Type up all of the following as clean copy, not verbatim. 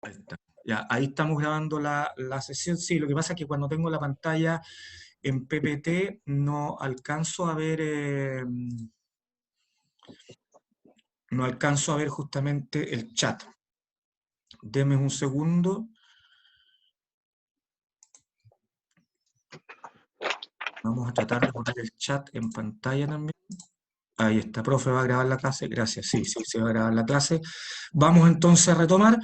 Ahí está. Ya, ahí estamos grabando la sesión. Sí, lo que pasa es que cuando tengo la pantalla en PPT no alcanzo a ver, no alcanzo a ver justamente el chat. Deme un segundo. Vamos a tratar de poner el chat en pantalla también. Ahí está, profe, ¿va a grabar la clase? Gracias, sí, sí, se va a grabar la clase. Vamos entonces a retomar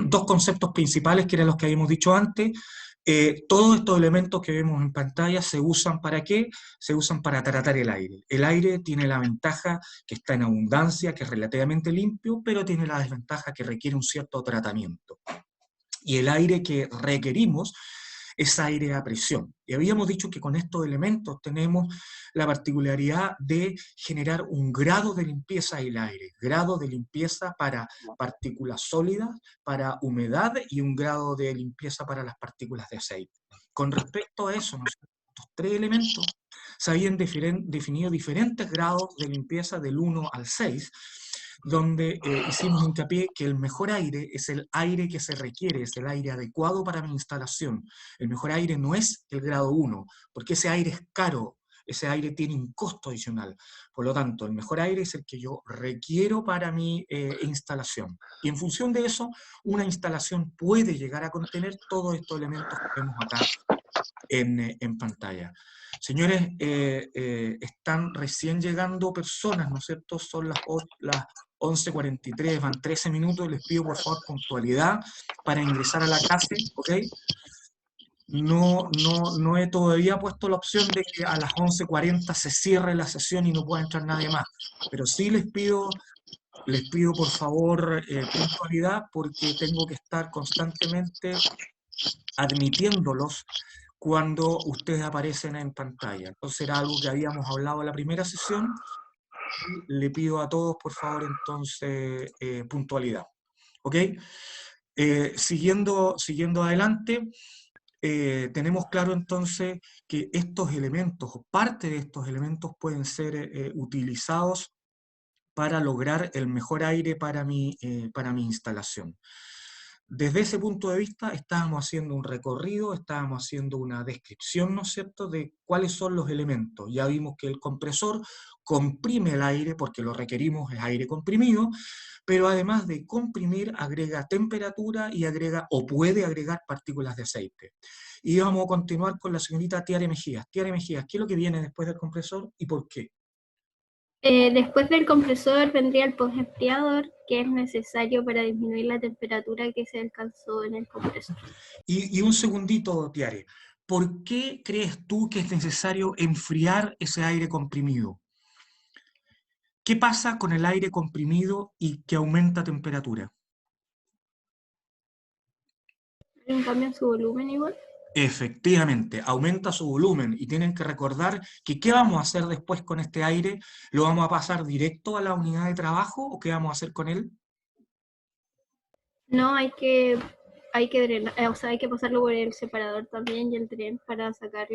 dos conceptos principales que eran los que habíamos dicho antes. Todos estos elementos que vemos en pantalla se usan ¿para qué? Se usan para tratar el aire. El aire tiene la ventaja que está en abundancia, que es relativamente limpio, pero tiene la desventaja que requiere un cierto tratamiento. Y el aire que requerimos es aire a presión. Y habíamos dicho que con estos elementos tenemos la particularidad de generar un grado de limpieza del aire, grado de limpieza para partículas sólidas, para humedad y un grado de limpieza para las partículas de aceite. Con respecto a eso, estos tres elementos se habían definido diferentes grados de limpieza del 1 al 6, donde hicimos hincapié que el mejor aire es el aire que se requiere, es el aire adecuado para mi instalación. El mejor aire no es el grado 1, porque ese aire es caro, ese aire tiene un costo adicional. Por lo tanto, el mejor aire es el que yo requiero para mi instalación. Y en función de eso, una instalación puede llegar a contener todos estos elementos que vemos acá en pantalla. Señores, están recién llegando personas, ¿no es cierto? Son las 11:43, van 13 minutos, les pido por favor puntualidad para ingresar a la clase, ¿ok? No he todavía puesto la opción de que a las 11:40 se cierre la sesión y no pueda entrar nadie más, pero sí les pido por favor puntualidad porque tengo que estar constantemente admitiéndolos cuando ustedes aparecen en pantalla. Entonces era algo que habíamos hablado en la primera sesión y le pido a todos, por favor, entonces, puntualidad. ¿Ok? Siguiendo adelante, tenemos claro entonces que estos elementos, o parte de estos elementos, pueden ser utilizados para lograr el mejor aire para mi instalación. Desde ese punto de vista estábamos haciendo un recorrido, estábamos haciendo una descripción, ¿no es cierto?, de cuáles son los elementos. Ya vimos que el compresor comprime el aire porque lo requerimos, es aire comprimido, pero además de comprimir agrega temperatura y agrega o puede agregar partículas de aceite. Y vamos a continuar con la señorita Tiare Mejías. Tiare Mejías, ¿qué es lo que viene después del compresor y por qué? Después del compresor vendría el postenfriador, que es necesario para disminuir la temperatura que se alcanzó en el compresor. Y un segundito, Tiare, ¿por qué crees tú que es necesario enfriar ese aire comprimido? ¿Qué pasa con el aire comprimido y que aumenta temperatura? ¿Hay un cambio en su volumen igual? Efectivamente, aumenta su volumen y tienen que recordar que ¿qué vamos a hacer después con este aire? ¿Lo vamos a pasar directo a la unidad de trabajo o qué vamos a hacer con él? No, hay que drenar, o sea, hay que pasarlo por el separador también y el tren para sacar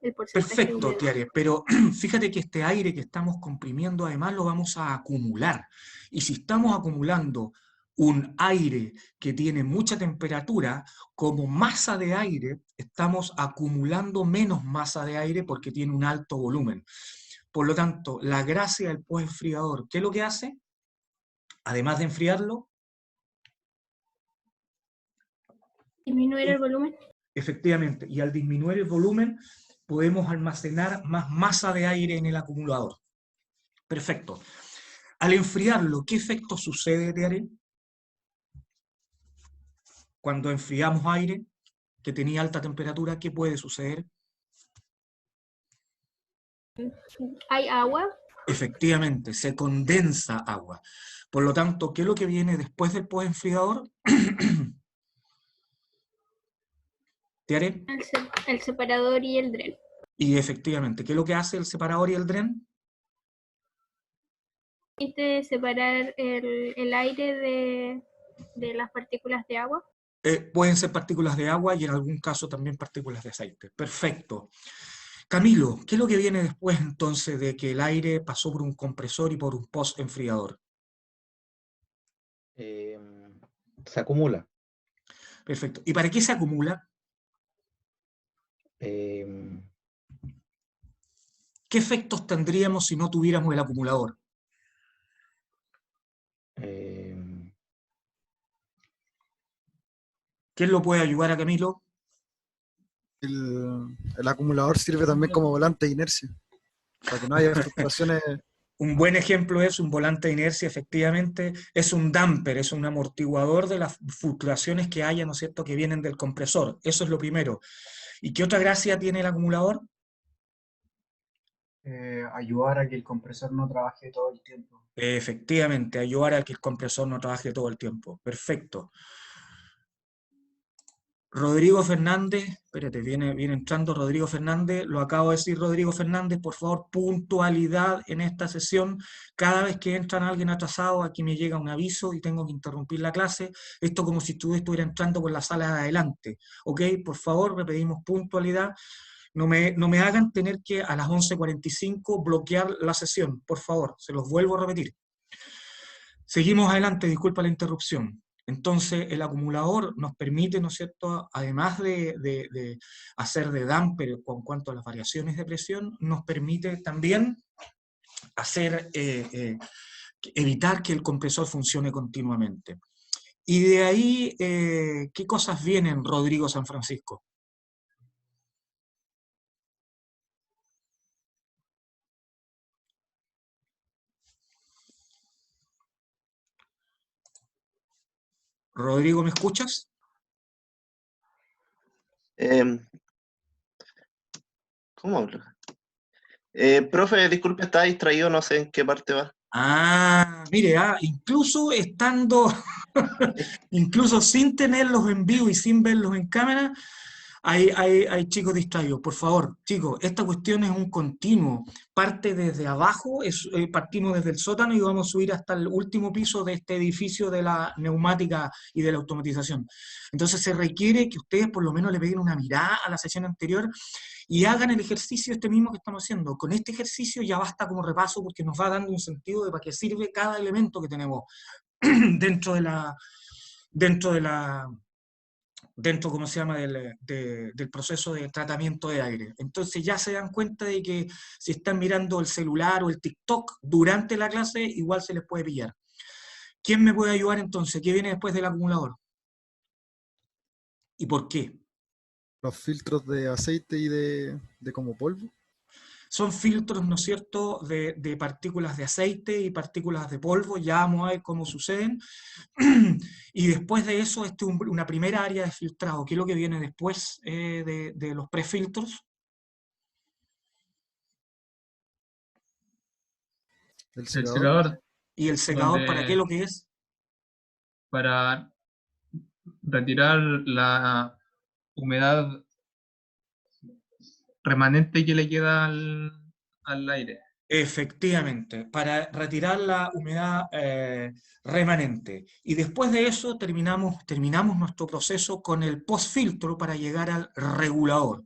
el porcentaje de Perfecto, humedad. Tiare, pero fíjate que este aire que estamos comprimiendo además lo vamos a acumular. Y si estamos acumulando un aire que tiene mucha temperatura, como masa de aire, estamos acumulando menos masa de aire porque tiene un alto volumen. Por lo tanto, la gracia del postenfriador, ¿qué es lo que hace? Además de enfriarlo, ¿Disminuir el volumen? efectivamente, y al disminuir el volumen, podemos almacenar más masa de aire en el acumulador. Perfecto. Al enfriarlo, ¿qué efecto sucede, Tiare? Cuando enfriamos aire que tenía alta temperatura, ¿qué puede suceder? ¿Hay agua? Efectivamente, se condensa agua. Por lo tanto, ¿qué es lo que viene después del postenfriador? ¿Tiare? El separador y el dren. Y efectivamente, ¿qué es lo que hace el separador y el dren? Permite separar el aire de las partículas de agua. Pueden ser partículas de agua y en algún caso también partículas de aceite. Perfecto. Camilo, ¿qué es lo que viene después entonces de que el aire pasó por un compresor y por un postenfriador? Se acumula. Perfecto. ¿Y para qué se acumula? Eh, ¿Qué efectos tendríamos si no tuviéramos el acumulador? eh, ¿Quién lo puede ayudar a Camilo? El acumulador sirve también como volante de inercia, para que no haya fluctuaciones. Un buen ejemplo es un volante de inercia, efectivamente, es un damper, es un amortiguador de las fluctuaciones que haya, ¿no es cierto?, que vienen del compresor. Eso es lo primero. ¿Y qué otra gracia tiene el acumulador? Ayudar a que el compresor no trabaje todo el tiempo. Efectivamente, ayudar a que el compresor no trabaje todo el tiempo. Perfecto. Rodrigo Fernández, espérate, viene entrando Rodrigo Fernández, lo acabo de decir Rodrigo Fernández, por favor, puntualidad en esta sesión. Cada vez que entran alguien atrasado, aquí me llega un aviso y tengo que interrumpir la clase. Esto como si estuviera entrando por la sala de adelante. ¿Ok? Por favor, le pedimos puntualidad. No me hagan tener que a las 11:45 bloquear la sesión, por favor, se los vuelvo a repetir. Seguimos adelante, disculpa la interrupción. Entonces, el acumulador nos permite, ¿no es cierto?, además de hacer de damper con cuanto a las variaciones de presión, nos permite también hacer, evitar que el compresor funcione continuamente. Y de ahí, ¿qué cosas vienen, Rodrigo San Francisco? Rodrigo, ¿me escuchas? ¿Cómo hablo? Profe, disculpe, está distraído, no sé en qué parte va. Mire, incluso estando, incluso sin tenerlos en vivo y sin verlos en cámara, hay chicos distraídos. Por favor, chicos, esta cuestión es un continuo. Parte desde abajo, partimos desde el sótano y vamos a subir hasta el último piso de este edificio de la neumática y de la automatización. Entonces se requiere que ustedes por lo menos le peguen una mirada a la sesión anterior y hagan el ejercicio este mismo que estamos haciendo. Con este ejercicio ya basta como repaso porque nos va dando un sentido de para qué sirve cada elemento que tenemos dentro de la, dentro de la, dentro, ¿cómo se llama?, del proceso de tratamiento de aire. Entonces ya se dan cuenta de que si están mirando el celular o el TikTok durante la clase, igual se les puede pillar. ¿Quién me puede ayudar entonces? ¿Qué viene después del acumulador? ¿Y por qué? Los filtros de aceite y de como polvo. Son filtros, ¿no es cierto?, de partículas de aceite y partículas de polvo, ya vamos a ver cómo suceden. Y después de eso, una primera área de filtrado. ¿Qué es lo que viene después de los prefiltros? El El secador. secador, ¿Y el secador para qué donde lo que es? para retirar la humedad remanente que le queda al aire. Efectivamente, para retirar la humedad remanente. Y después de eso terminamos nuestro proceso con el postfiltro para llegar al regulador.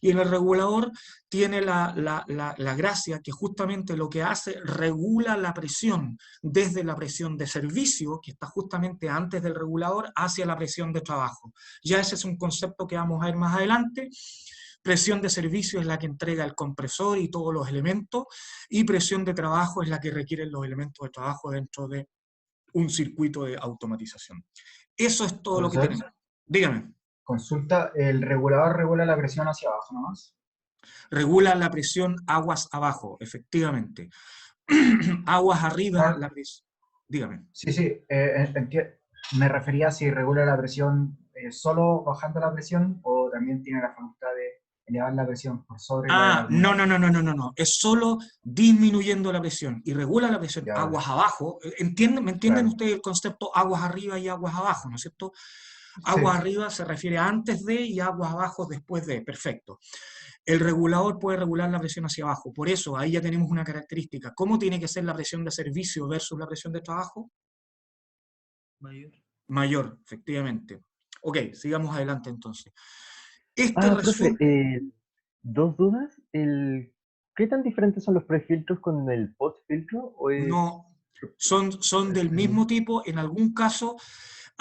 Y en el regulador tiene la gracia que justamente lo que hace, regula la presión desde la presión de servicio, que está justamente antes del regulador, hacia la presión de trabajo. Ya ese es un concepto que vamos a ver más adelante. Presión de servicio es la que entrega el compresor y todos los elementos, y presión de trabajo es la que requieren los elementos de trabajo dentro de un circuito de automatización. Eso es todo lo que Profesor, tenemos. Dígame. consulta, el regulador regula la presión hacia abajo nomás. Regula la presión aguas abajo, efectivamente. Aguas arriba, la presión. Dígame. Sí, me refería a si regula la presión solo bajando la presión o también tiene la facultad de elevar la presión por sobre la de la No, normal. no. Es solo disminuyendo la presión y regula la presión Ya, aguas abajo. ¿Me entienden claro. ustedes el concepto aguas arriba y aguas abajo, ¿no es cierto? Sí. Aguas arriba se refiere a antes de y aguas abajo después de. Perfecto. El regulador puede regular la presión hacia abajo. Por eso, ahí ya tenemos una característica. ¿Cómo tiene que ser la presión de servicio versus la presión de trabajo? Mayor. Mayor, efectivamente. Ok, sigamos adelante entonces. Este Profe, resulta... dos dudas. ¿Qué tan diferentes son los prefiltros con el postfiltro? ¿O es No, son del mismo tipo. En algún caso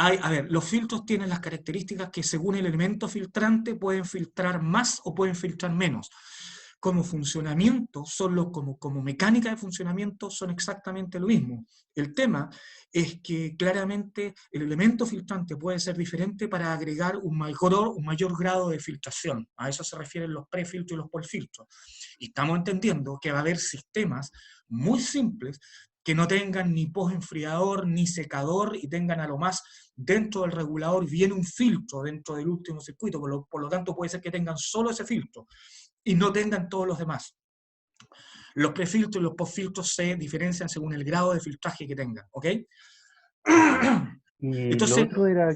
A ver, los filtros tienen las características que según el elemento filtrante pueden filtrar más o pueden filtrar menos. Como funcionamiento, como mecánica de funcionamiento, son exactamente lo mismo. El tema es que claramente el elemento filtrante puede ser diferente para agregar un mayor grado de filtración. A eso se refieren los prefiltros y los postfiltros. Y estamos entendiendo que va a haber sistemas muy simples que no tengan ni postenfriador ni secador y tengan a lo más dentro del regulador viene un filtro dentro del último circuito, por lo tanto puede ser que tengan solo ese filtro y no tengan todos los demás. Los prefiltros y los postfiltros se diferencian según el grado de filtraje que tengan, ¿ok? Y Entonces, lo otro era,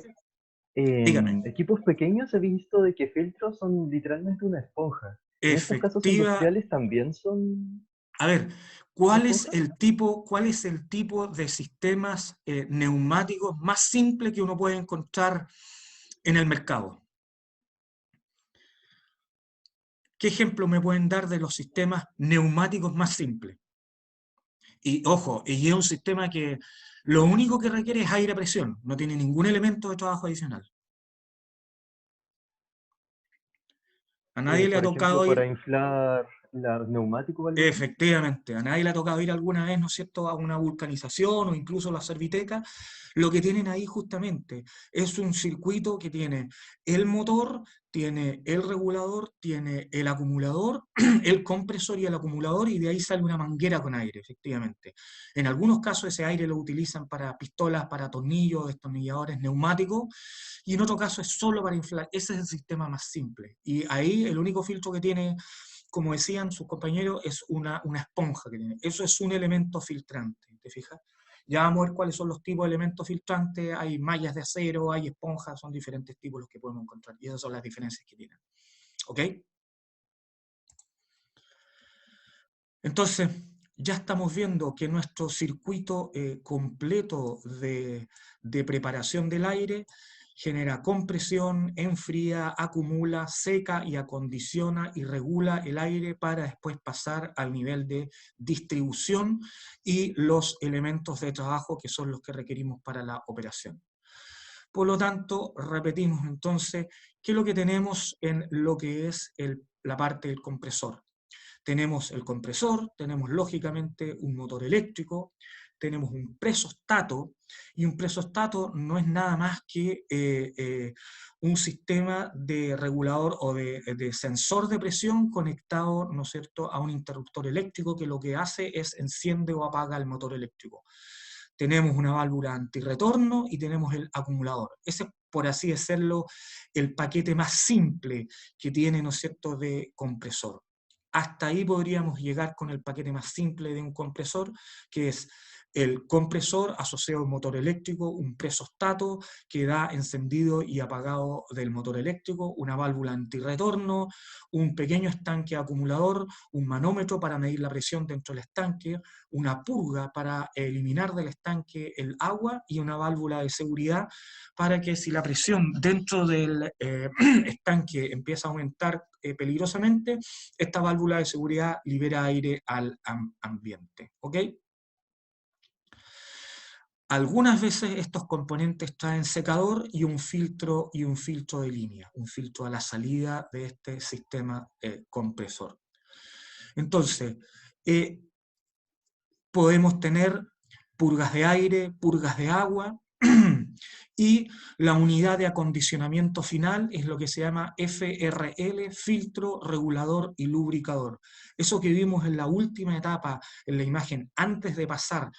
dígame. en equipos pequeños he visto de que filtros son literalmente una esponja. ¿En estos casos industriales también son...? A ver, ¿cuál es el tipo de sistemas neumáticos más simple que uno puede encontrar en el mercado? ¿Qué ejemplo me pueden dar de los sistemas neumáticos más simples? Y ojo, y es un sistema que lo único que requiere es aire a presión, no tiene ningún elemento de trabajo adicional. A nadie le ha tocado ir... Para inflar los neumáticos. Efectivamente, a nadie le ha tocado ir alguna vez, ¿no es cierto?, a una vulcanización o incluso a la Serviteca. Lo que tienen ahí justamente es un circuito que tiene el motor, tiene el regulador, tiene el acumulador, el compresor y el acumulador, y de ahí sale una manguera con aire, efectivamente. En algunos casos ese aire lo utilizan para pistolas, para tornillos, destornilladores neumáticos, y en otro caso es solo para inflar. Ese es el sistema más simple. Y ahí el único filtro que tiene, como decían sus compañeros, es una esponja que tiene. Eso es un elemento filtrante, ¿te fijas? Ya vamos a ver cuáles son los tipos de elementos filtrantes. Hay mallas de acero, hay esponjas, son diferentes tipos los que podemos encontrar. Y esas son las diferencias que tienen. ¿Ok? Entonces, ya estamos viendo que nuestro circuito completo de preparación del aire genera compresión, enfría, acumula, seca y acondiciona y regula el aire para después pasar al nivel de distribución y los elementos de trabajo que son los que requerimos para la operación. Por lo tanto, repetimos entonces qué es lo que tenemos en lo que es la parte del compresor. Tenemos el compresor, tenemos lógicamente un motor eléctrico, tenemos un presostato, y un presostato no es nada más que un sistema de regulador o de sensor de presión conectado, ¿no es cierto?, a un interruptor eléctrico que lo que hace es enciende o apaga el motor eléctrico. Tenemos una válvula antirretorno y tenemos el acumulador. Ese es, por así decirlo, el paquete más simple que tiene, ¿no es cierto?, de compresor. Hasta ahí podríamos llegar con el paquete más simple de un compresor, que es el compresor asociado a un motor eléctrico, un presostato que da encendido y apagado del motor eléctrico, una válvula antirretorno, un pequeño estanque acumulador, un manómetro para medir la presión dentro del estanque, una purga para eliminar del estanque el agua y una válvula de seguridad para que si la presión dentro del estanque empieza a aumentar peligrosamente, esta válvula de seguridad libera aire al ambiente. ¿Ok? Algunas veces estos componentes traen secador y un filtro de línea, un filtro a la salida de este sistema compresor. Entonces, podemos tener purgas de aire, purgas de agua, y la unidad de acondicionamiento final es lo que se llama FRL, filtro, regulador y lubricador. Eso que vimos en la última etapa, en la imagen, antes de pasar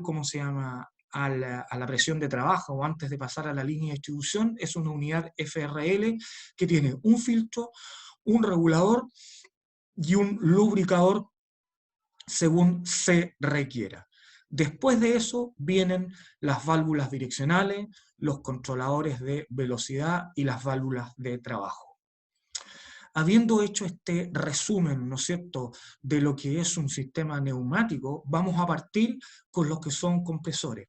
¿cómo se llama?, a la presión de trabajo o antes de pasar a la línea de distribución, es una unidad FRL que tiene un filtro, un regulador y un lubricador según se requiera. Después de eso vienen las válvulas direccionales, los controladores de velocidad y las válvulas de trabajo. Habiendo hecho este resumen, ¿no es cierto?, de lo que es un sistema neumático, vamos a partir con los que son compresores.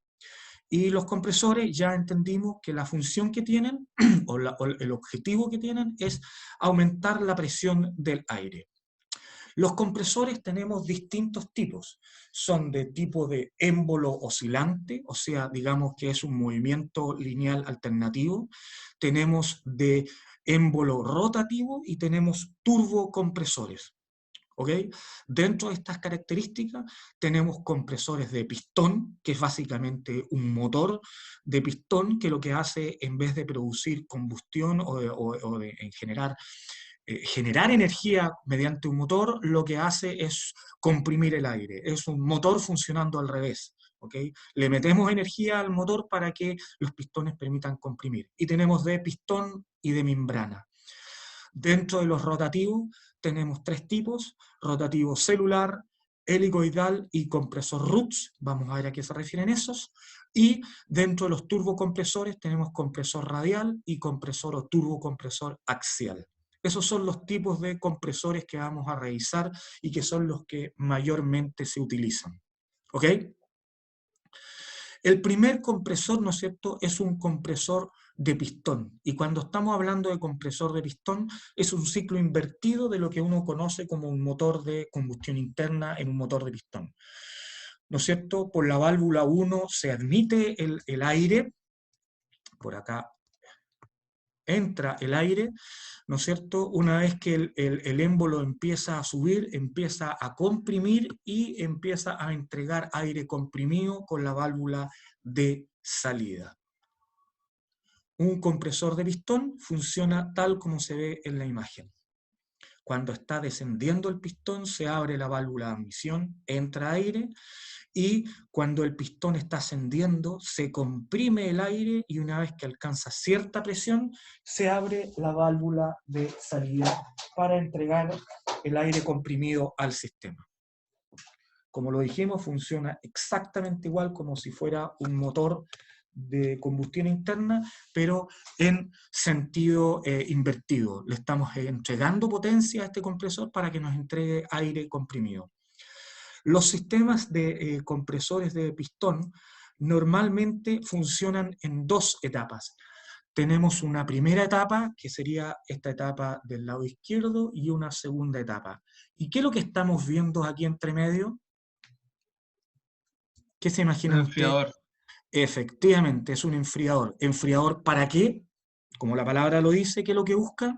Y los compresores ya entendimos que la función que tienen, o el objetivo que tienen, es aumentar la presión del aire. Los compresores tenemos distintos tipos. Son de tipo de émbolo oscilante, o sea, digamos que es un movimiento lineal alternativo. Tenemos de émbolo rotativo y tenemos turbocompresores. ¿Ok? Dentro de estas características tenemos compresores de pistón, que es básicamente un motor de pistón que lo que hace, en vez de producir combustión o de generar energía mediante un motor, lo que hace es comprimir el aire. Es un motor funcionando al revés. ¿Ok? Le metemos energía al motor para que los pistones permitan comprimir. Y tenemos de pistón y de membrana. Dentro de los rotativos tenemos tres tipos: rotativo celular, helicoidal y compresor Roots. Vamos a ver a qué se refieren esos. Y dentro de los turbocompresores tenemos compresor radial y compresor o turbocompresor axial. Esos son los tipos de compresores que vamos a revisar y que son los que mayormente se utilizan. ¿Ok? El primer compresor, ¿no es cierto?, es un compresor de pistón. Y cuando estamos hablando de compresor de pistón, es un ciclo invertido de lo que uno conoce como un motor de combustión interna en un motor de pistón. ¿No es cierto? Por la válvula 1 se admite el aire, por acá entra el aire, ¿no es cierto? Una vez que el émbolo empieza a subir, empieza a comprimir y empieza a entregar aire comprimido con la válvula de salida. Un compresor de pistón funciona tal como se ve en la imagen. Cuando está descendiendo el pistón, se abre la válvula de admisión, entra aire, y cuando el pistón está ascendiendo, se comprime el aire y una vez que alcanza cierta presión, se abre la válvula de salida para entregar el aire comprimido al sistema. Como lo dijimos, funciona exactamente igual como si fuera un motor de combustión interna, pero en sentido invertido. Le estamos entregando potencia a este compresor para que nos entregue aire comprimido. Los sistemas de compresores de pistón normalmente funcionan en dos etapas. Tenemos una primera etapa, que sería esta etapa del lado izquierdo, y una segunda etapa. ¿Y qué es lo que estamos viendo aquí entre medio? ¿Qué se imagina Un usted? enfriador. Efectivamente, es un enfriador. ¿Enfriador para qué? Como la palabra lo dice, ¿qué es lo que busca?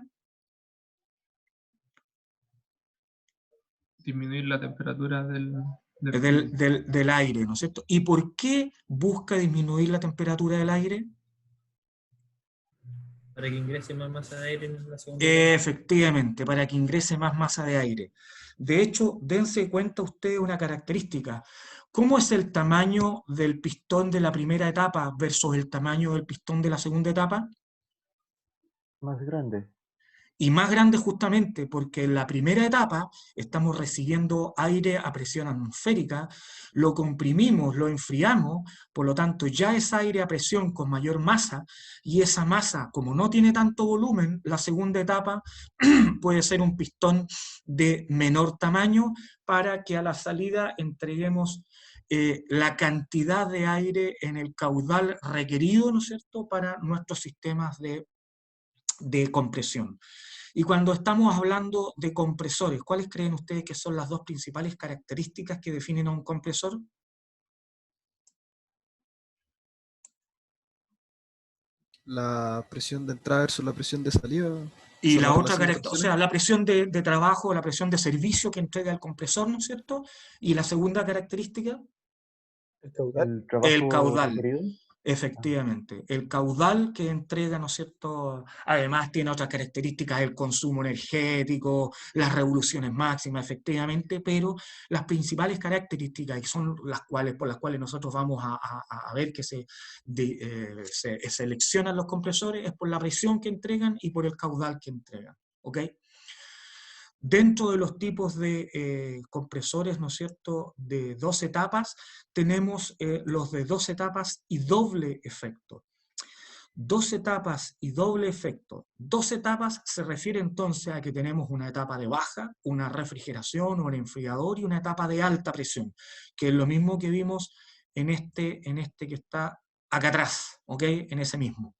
Disminuir la temperatura del aire, ¿no es cierto? ¿Y por qué busca disminuir la temperatura del aire? Para que ingrese más masa de aire en la segunda etapa. Efectivamente, para que ingrese más masa de aire. De hecho, dense cuenta ustedes una característica. ¿Cómo es el tamaño del pistón de la primera etapa versus el tamaño del pistón de la segunda etapa? Más grande. Y más grande justamente porque en la primera etapa estamos recibiendo aire a presión atmosférica, lo comprimimos, lo enfriamos, por lo tanto ya es aire a presión con mayor masa, y esa masa, como no tiene tanto volumen, la segunda etapa puede ser un pistón de menor tamaño para que a la salida entreguemos la cantidad de aire en el caudal requerido, ¿no es cierto?, para nuestros sistemas de compresión. Y cuando estamos hablando de compresores, ¿cuáles creen ustedes que son las dos principales características que definen a un compresor? La presión de entrada versus la presión de salida. Y la otra característica, o sea, la presión de trabajo, la presión de servicio que entrega el compresor, ¿no es cierto? Y la segunda característica, el caudal. El caudal. Requerido. Efectivamente, el caudal que entrega, ¿no es cierto? Además tiene otras características, el consumo energético, las revoluciones máximas, efectivamente, pero las principales características, y son las cuales, por las cuales nosotros vamos a ver que se seleccionan los compresores, es por la presión que entregan y por el caudal que entregan, ¿ok? Dentro de los tipos de compresores, ¿no es cierto?, de dos etapas, tenemos los de dos etapas y doble efecto. Dos etapas y doble efecto. Dos etapas se refiere entonces a que tenemos una etapa de baja, una refrigeración o un enfriador, y una etapa de alta presión, que es lo mismo que vimos en este que está acá atrás, ¿ok?, en ese mismo.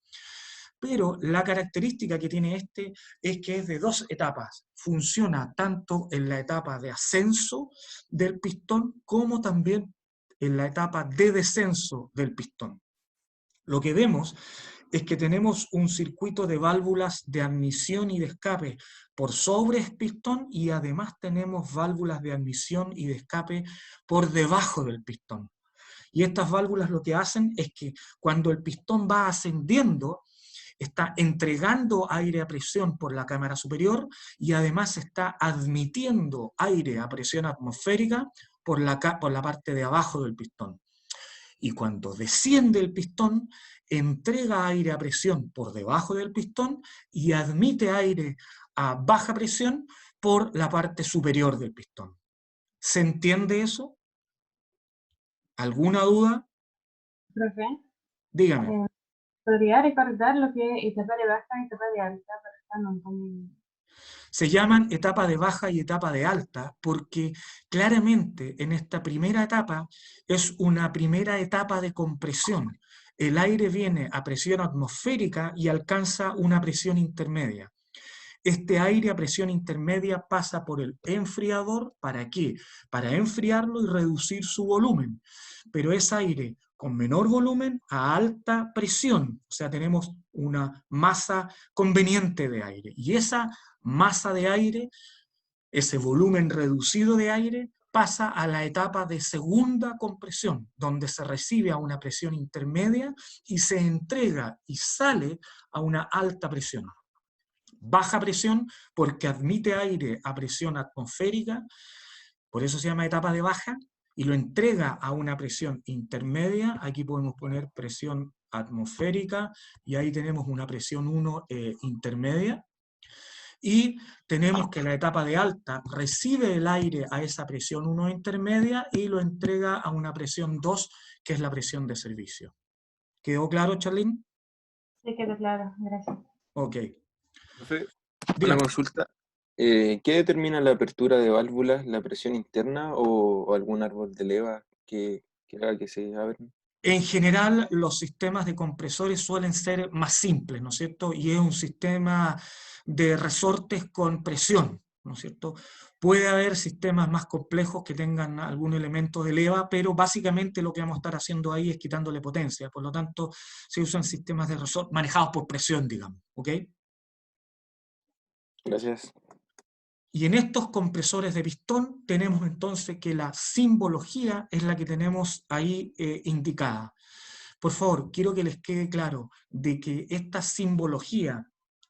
pero la característica que tiene este es que es de 2 etapas. Funciona tanto en la etapa de ascenso del pistón como también en la etapa de descenso del pistón. Lo que vemos es que tenemos un circuito de válvulas de admisión y de escape por sobre el pistón, y además tenemos válvulas de admisión y de escape por debajo del pistón. Y estas válvulas lo que hacen es que cuando el pistón va ascendiendo, está entregando aire a presión por la cámara superior y además está admitiendo aire a presión atmosférica por la parte de abajo del pistón. Y cuando desciende el pistón, entrega aire a presión por debajo del pistón y admite aire a baja presión por la parte superior del pistón. ¿Se entiende eso? ¿Alguna duda? Profe, Dígame. ¿podría recordar lo que es etapa de baja y etapa de alta? Se llaman etapa de baja y etapa de alta porque claramente en esta primera etapa es una primera etapa de compresión. El aire viene a presión atmosférica y alcanza una presión intermedia. Este aire a presión intermedia pasa por el enfriador. ¿Para qué? Para enfriarlo y reducir su volumen. Pero es aire con menor volumen a alta presión. O sea, tenemos una masa conveniente de aire. Y esa masa de aire, ese volumen reducido de aire, pasa a la etapa de segunda compresión, donde se recibe a una presión intermedia y se entrega y sale a una alta presión. Baja presión porque admite aire a presión atmosférica, por eso se llama etapa de baja, y lo entrega a una presión intermedia. Aquí podemos poner presión atmosférica, y ahí tenemos una presión 1 intermedia. Y tenemos que la etapa de alta recibe el aire a esa presión 1 intermedia y lo entrega a una presión 2, que es la presión de servicio. ¿Quedó claro, Charlene? Sí, quedó claro, gracias. Ok. Profe, una consulta. ¿Qué determina la apertura de válvulas? ¿La presión interna o algún árbol de leva que haga que se abran? En general, los sistemas de compresores suelen ser más simples, ¿no es cierto? Y es un sistema de resortes con presión, ¿no es cierto? Puede haber sistemas más complejos que tengan algún elemento de leva, pero básicamente lo que vamos a estar haciendo ahí es quitándole potencia. Por lo tanto, se usan sistemas de resorte manejados por presión, digamos, ¿ok? Gracias. Y en estos compresores de pistón tenemos entonces que la simbología es la que tenemos ahí indicada. Por favor, quiero que les quede claro de que esta simbología,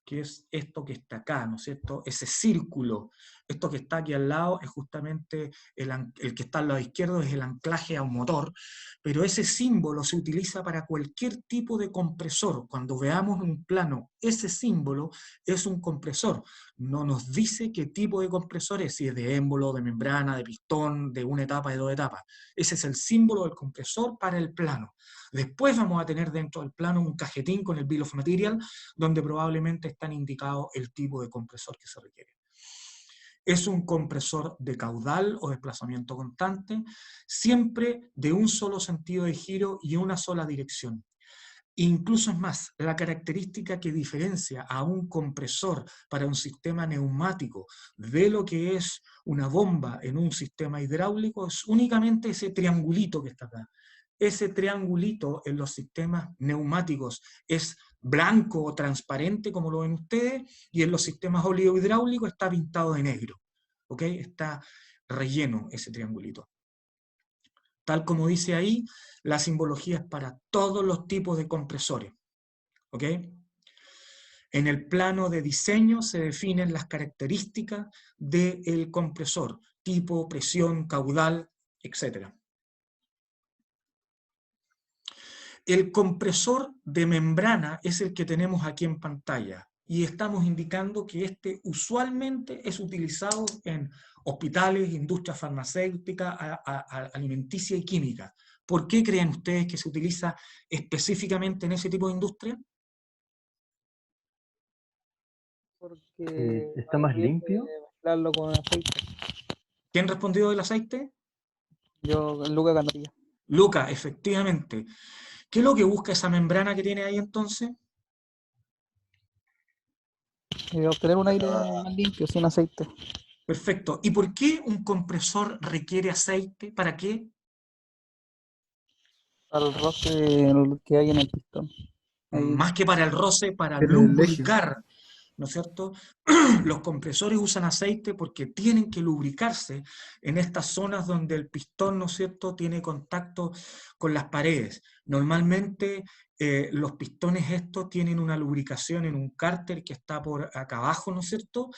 que es esto que está acá, ¿no es cierto? Ese círculo, esto que está aquí al lado es justamente el que está al lado izquierdo, es el anclaje a un motor, pero ese símbolo se utiliza para cualquier tipo de compresor. Cuando veamos en un plano ese símbolo, es un compresor. No nos dice qué tipo de compresor es, si es de émbolo, de membrana, de pistón, de una etapa, de 2 etapas. Ese es el símbolo del compresor para el plano. Después vamos a tener dentro del plano un cajetín con el bill of material, donde probablemente están indicados el tipo de compresor que se requiere. Es un compresor de caudal o desplazamiento constante, siempre de un solo sentido de giro y una sola dirección. Incluso es más, la característica que diferencia a un compresor para un sistema neumático de lo que es una bomba en un sistema hidráulico es únicamente ese triangulito que está acá. Ese triangulito en los sistemas neumáticos es blanco o transparente, como lo ven ustedes, y en los sistemas oleohidráulicos está pintado de negro. ¿Ok? Está relleno ese triangulito. Tal como dice ahí, la simbología es para todos los tipos de compresores. ¿Ok? En el plano de diseño se definen las características del compresor, tipo, presión, caudal, etc. El compresor de membrana es el que tenemos aquí en pantalla, y estamos indicando que este usualmente es utilizado en hospitales, industria farmacéutica, alimenticia y química. ¿Por qué creen ustedes que se utiliza específicamente en ese tipo de industria? Porque está más limpio. Mezclarlo con aceite. ¿Quién respondió del aceite? Yo, Luca Canapilla. Luca, efectivamente. ¿Qué es lo que busca esa membrana que tiene ahí entonces? obtener un aire más limpio, sin aceite. Perfecto. ¿Y por qué un compresor requiere aceite? ¿Para qué? Al roce que hay en el pistón. Ahí. Más que para el roce, para En el eje. lubricar, ¿no es cierto? Los compresores usan aceite porque tienen que lubricarse en estas zonas donde el pistón, ¿no es cierto?, tiene contacto con las paredes. Normalmente los pistones estos tienen una lubricación en un cárter que está por acá abajo, ¿no es cierto?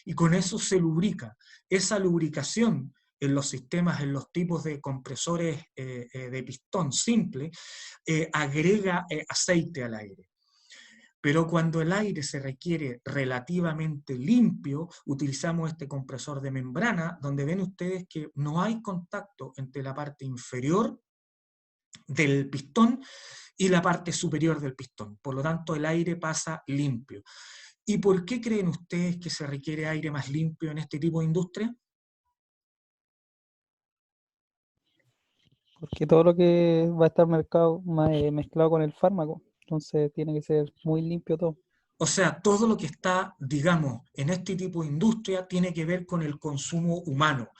Y con eso se lubrica. Esa lubricación en los sistemas, en los tipos de compresores de pistón simple, agrega aceite al aire. Pero cuando el aire se requiere relativamente limpio, utilizamos este compresor de membrana, donde ven ustedes que no hay contacto entre la parte inferior del pistón y la parte superior del pistón. Por lo tanto, el aire pasa limpio. ¿Y por qué creen ustedes que se requiere aire más limpio en este tipo de industria? Porque todo lo que va a estar mezclado con el fármaco, entonces tiene que ser muy limpio todo. O sea, todo lo que está, digamos, en este tipo de industria tiene que ver con el consumo humano.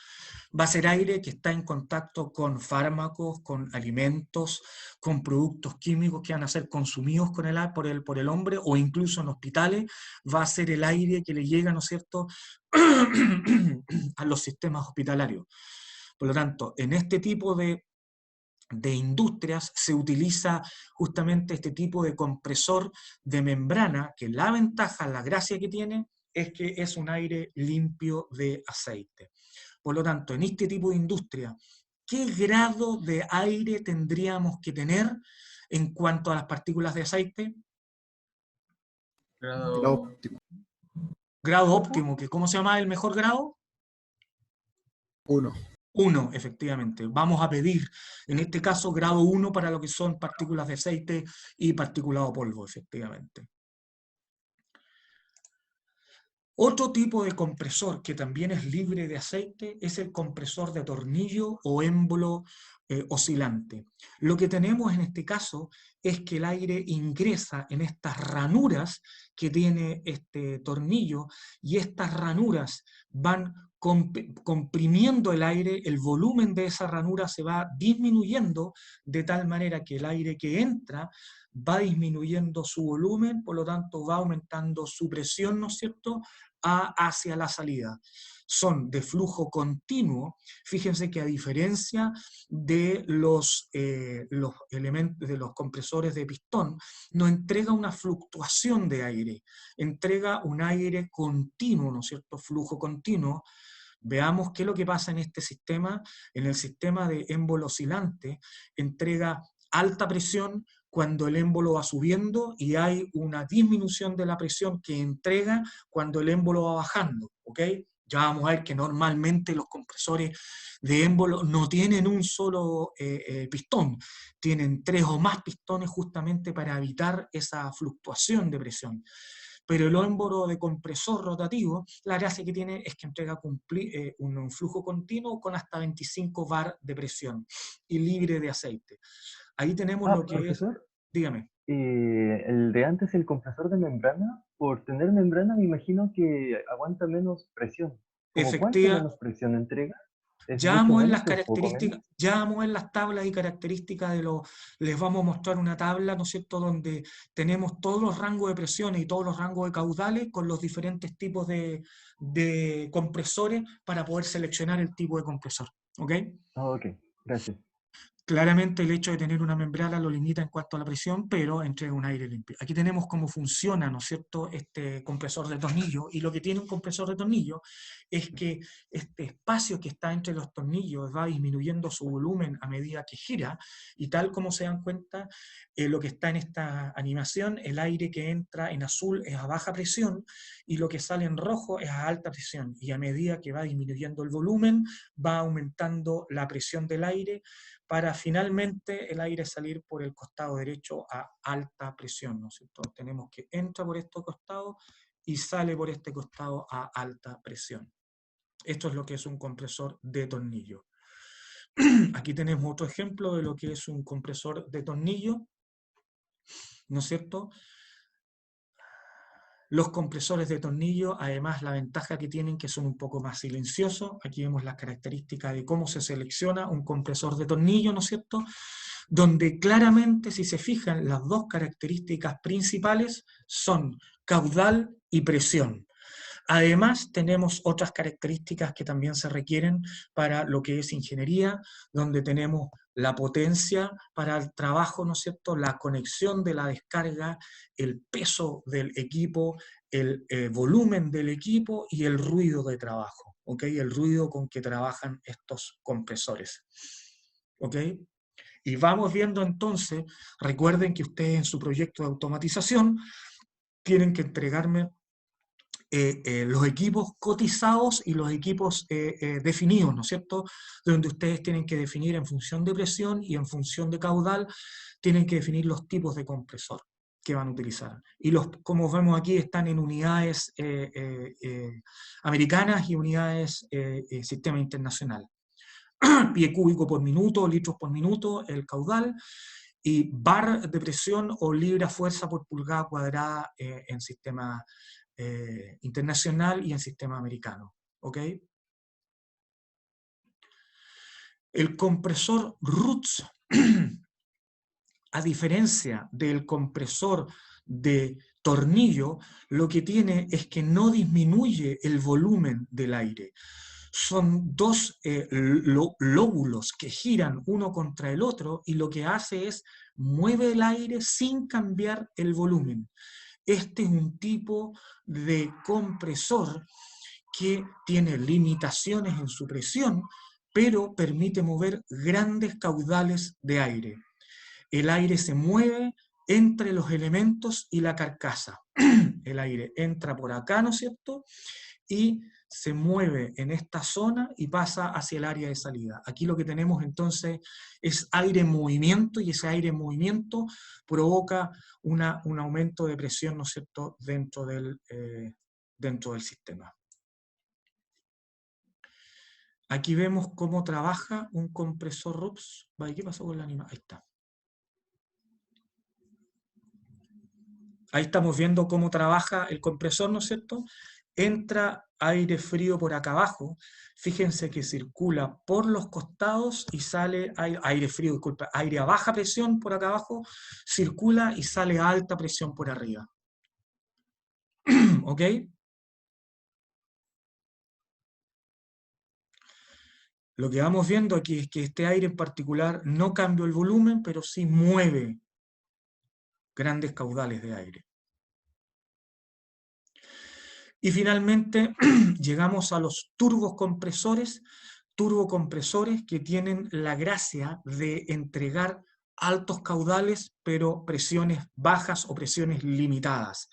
Va a ser aire que está en contacto con fármacos, con alimentos, con productos químicos que van a ser consumidos por el hombre, o incluso en hospitales. Va a ser el aire que le llega, ¿no es cierto?, a los sistemas hospitalarios. Por lo tanto, en este tipo de industrias se utiliza justamente este tipo de compresor de membrana, que la ventaja, la gracia que tiene, es que es un aire limpio de aceite. Por lo tanto, en este tipo de industria, ¿qué grado de aire tendríamos que tener en cuanto a las partículas de aceite? Grado óptimo. Grado óptimo, que ¿cómo se llama el mejor grado? 1. 1, efectivamente. Vamos a pedir, en este caso, grado 1 para lo que son partículas de aceite y particulado polvo, efectivamente. Otro tipo de compresor que también es libre de aceite es el compresor de tornillo o émbolo oscilante. Lo que tenemos en este caso es que el aire ingresa en estas ranuras que tiene este tornillo, y estas ranuras van comprimiendo el aire, el volumen de esa ranura se va disminuyendo de tal manera que el aire que entra va disminuyendo su volumen, por lo tanto va aumentando su presión, ¿no es cierto?, hacia la salida. Son de flujo continuo. Fíjense que a diferencia de los elementos de los compresores de pistón, no entrega una fluctuación de aire, entrega un aire continuo, ¿no es cierto?, flujo continuo. Veamos qué es lo que pasa en este sistema. En el sistema de émbolo oscilante, entrega alta presión cuando el émbolo va subiendo y hay una disminución de la presión que entrega cuando el émbolo va bajando, ¿ok? Ya vamos a ver que normalmente los compresores de émbolo no tienen un solo pistón, tienen 3 o más pistones justamente para evitar esa fluctuación de presión. Pero el émbolo de compresor rotativo, la gracia que tiene es que entrega un flujo continuo con hasta 25 bar de presión y libre de aceite. Ahí tenemos lo que profesor, es... Dígame. El de antes, el compresor de membrana, por tener membrana me imagino que aguanta menos presión. ¿Cuánto menos presión entrega? Ya vamos en las características, ya vamos en las tablas y características les vamos a mostrar una tabla, ¿no es cierto?, donde tenemos todos los rangos de presiones y todos los rangos de caudales con los diferentes tipos de compresores para poder seleccionar el tipo de compresor, ¿ok? Ok, gracias. Claramente el hecho de tener una membrana lo limita en cuanto a la presión, pero entrega un aire limpio. Aquí tenemos cómo funciona, ¿no es cierto?, este compresor de tornillo, y lo que tiene un compresor de tornillo es que este espacio que está entre los tornillos va disminuyendo su volumen a medida que gira, y tal como se dan cuenta, lo que está en esta animación, el aire que entra en azul es a baja presión, y lo que sale en rojo es a alta presión, y a medida que va disminuyendo el volumen, va aumentando la presión del aire, para finalmente el aire salir por el costado derecho a alta presión, ¿no es cierto? Tenemos que entra por este costado y sale por este costado a alta presión. Esto es lo que es un compresor de tornillo. Aquí tenemos otro ejemplo de lo que es un compresor de tornillo, ¿no es cierto? Los compresores de tornillo, además, la ventaja que tienen que son un poco más silenciosos. Aquí vemos las características de cómo se selecciona un compresor de tornillo, ¿no es cierto? Donde claramente, si se fijan, las dos características principales son caudal y presión. Además, tenemos otras características que también se requieren para lo que es ingeniería, donde tenemos la potencia para el trabajo, ¿no es cierto?, la conexión de la descarga, el peso del equipo, el volumen del equipo y el ruido de trabajo, ¿ok? El ruido con que trabajan estos compresores, ¿ok? Y vamos viendo entonces, recuerden que ustedes en su proyecto de automatización tienen que entregarme los equipos cotizados y los equipos definidos, ¿no es cierto? Donde ustedes tienen que definir en función de presión y en función de caudal, tienen que definir los tipos de compresor que van a utilizar. Y como vemos aquí, están en unidades americanas y unidades sistema internacional. Pie cúbico por minuto, litros por minuto, el caudal, y bar de presión o libra fuerza por pulgada cuadrada en sistema internacional y en sistema americano. ¿Ok? El compresor Roots, a diferencia del compresor de tornillo, lo que tiene es que no disminuye el volumen del aire. Son dos lóbulos que giran uno contra el otro y lo que hace es mueve el aire sin cambiar el volumen. Este es un tipo de compresor que tiene limitaciones en su presión, pero permite mover grandes caudales de aire. El aire se mueve entre los elementos y la carcasa. El aire entra por acá, ¿no es cierto?, y se mueve en esta zona y pasa hacia el área de salida. Aquí lo que tenemos entonces es aire en movimiento, y ese aire en movimiento provoca un aumento de presión, ¿no es cierto?, dentro del sistema. Aquí vemos cómo trabaja un compresor RUPS. ¿Qué pasó con la animación? Ahí está. Ahí estamos viendo cómo trabaja el compresor, ¿no es cierto? Entra aire frío por acá abajo. Fíjense que circula por los costados y sale aire frío, disculpa, aire a baja presión por acá abajo, circula y sale a alta presión por arriba. ¿Ok? Lo que vamos viendo aquí es que este aire en particular no cambia el volumen, pero sí mueve grandes caudales de aire. Y finalmente llegamos a los turbocompresores que tienen la gracia de entregar altos caudales, pero presiones bajas o presiones limitadas.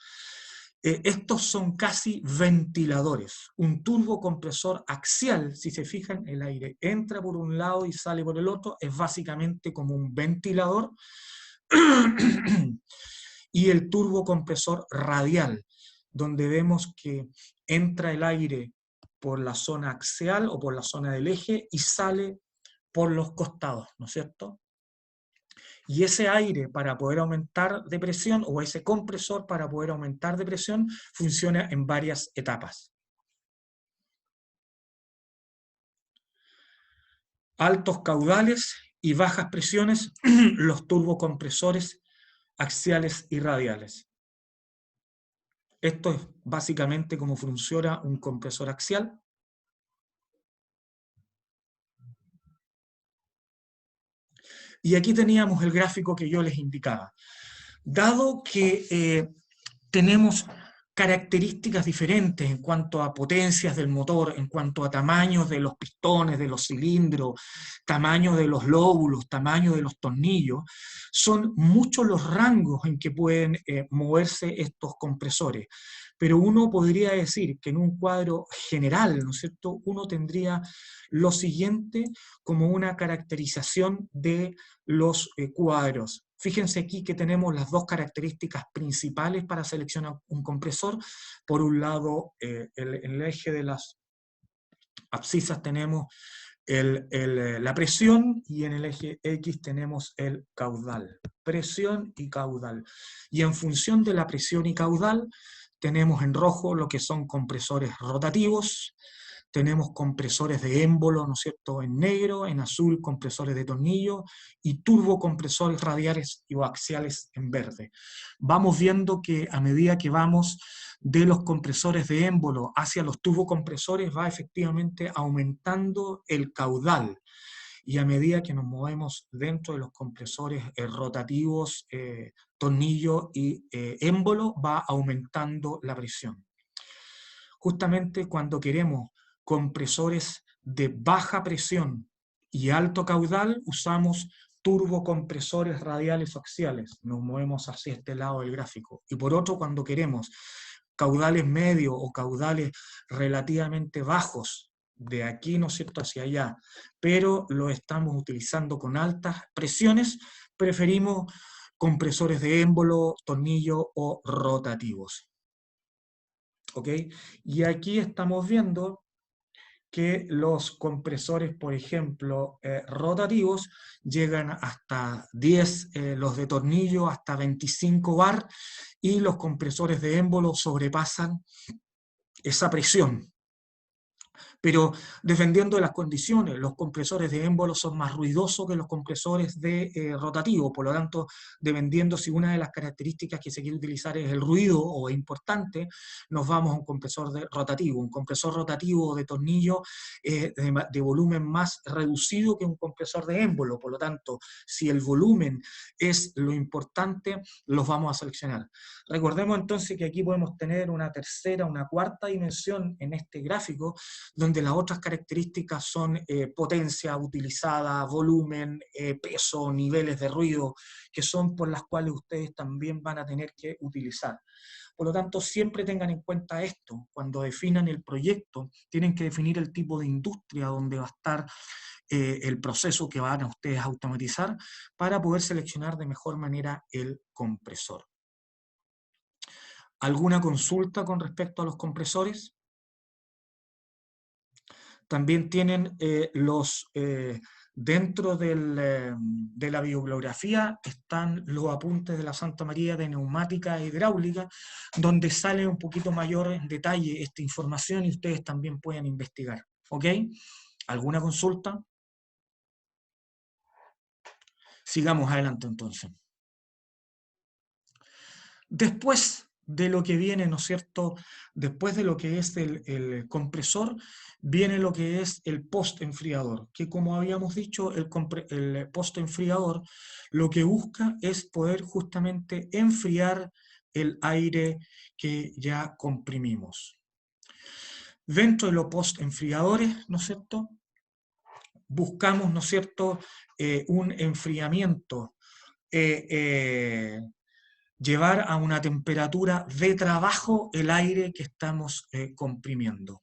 Estos son casi ventiladores. Un turbocompresor axial, si se fijan, el aire entra por un lado y sale por el otro, es básicamente como un ventilador. Y el turbocompresor radial, donde vemos que entra el aire por la zona axial o por la zona del eje y sale por los costados, ¿no es cierto? Y ese aire para poder aumentar de presión, o ese compresor para poder aumentar de presión, funciona en varias etapas. Altos caudales y bajas presiones, los turbocompresores axiales y radiales. Esto es básicamente cómo funciona un compresor axial. Y aquí teníamos el gráfico que yo les indicaba. Dado que tenemos características diferentes en cuanto a potencias del motor, en cuanto a tamaños de los pistones, de los cilindros, tamaño de los lóbulos, tamaño de los tornillos, son muchos los rangos en que pueden moverse estos compresores. Pero uno podría decir que en un cuadro general, ¿no es cierto?, uno tendría lo siguiente como una caracterización de los cuadros. Fíjense aquí que tenemos las dos características principales para seleccionar un compresor. Por un lado, en el eje de las abscisas tenemos la presión, y en el eje X tenemos el caudal. Presión y caudal. Y en función de la presión y caudal, tenemos en rojo lo que son compresores rotativos, tenemos compresores de émbolo, ¿no es cierto?, en negro, en azul compresores de tornillo, y turbocompresores radiales y axiales en verde. Vamos viendo que a medida que vamos de los compresores de émbolo hacia los turbocompresores, va efectivamente aumentando el caudal, y a medida que nos movemos dentro de los compresores rotativos, tornillo y émbolo, va aumentando la presión. Justamente cuando queremos compresores de baja presión y alto caudal, usamos turbocompresores radiales o axiales. Nos movemos hacia este lado del gráfico. Y por otro, cuando queremos caudales medios o caudales relativamente bajos, de aquí, ¿no es cierto?, hacia allá, pero lo estamos utilizando con altas presiones, preferimos compresores de émbolo, tornillo o rotativos. ¿Ok? Y aquí estamos viendo que los compresores, por ejemplo, rotativos, llegan hasta 10, los de tornillo hasta 25 bar, y los compresores de émbolo sobrepasan esa presión. Pero dependiendo de las condiciones, los compresores de émbolo son más ruidosos que los compresores de rotativo, por lo tanto, dependiendo si una de las características que se quiere utilizar es el ruido o es importante, nos vamos a un compresor rotativo. Un compresor rotativo de tornillo de volumen más reducido que un compresor de émbolo, por lo tanto, si el volumen es lo importante, los vamos a seleccionar. Recordemos entonces que aquí podemos tener una tercera, una cuarta dimensión en este gráfico, donde las otras características son potencia utilizada, volumen, peso, niveles de ruido, que son por las cuales ustedes también van a tener que utilizar. Por lo tanto, siempre tengan en cuenta esto. Cuando definan el proyecto, tienen que definir el tipo de industria donde va a estar el proceso que van a ustedes a automatizar, para poder seleccionar de mejor manera el compresor. ¿Alguna consulta con respecto a los compresores? También tienen dentro de la bibliografía están los apuntes de la Santa María de neumática e hidráulica, donde sale un poquito mayor en detalle esta información y ustedes también pueden investigar. ¿Ok? ¿Alguna consulta? Sigamos adelante entonces. Después de lo que viene, ¿no es cierto?, después de lo que es el compresor, viene lo que es el post-enfriador, que como habíamos dicho, el post-enfriador lo que busca es poder justamente enfriar el aire que ya comprimimos. Dentro de los post-enfriadores, ¿no es cierto?, buscamos, ¿no es cierto?, un enfriamiento, llevar a una temperatura de trabajo el aire que estamos comprimiendo.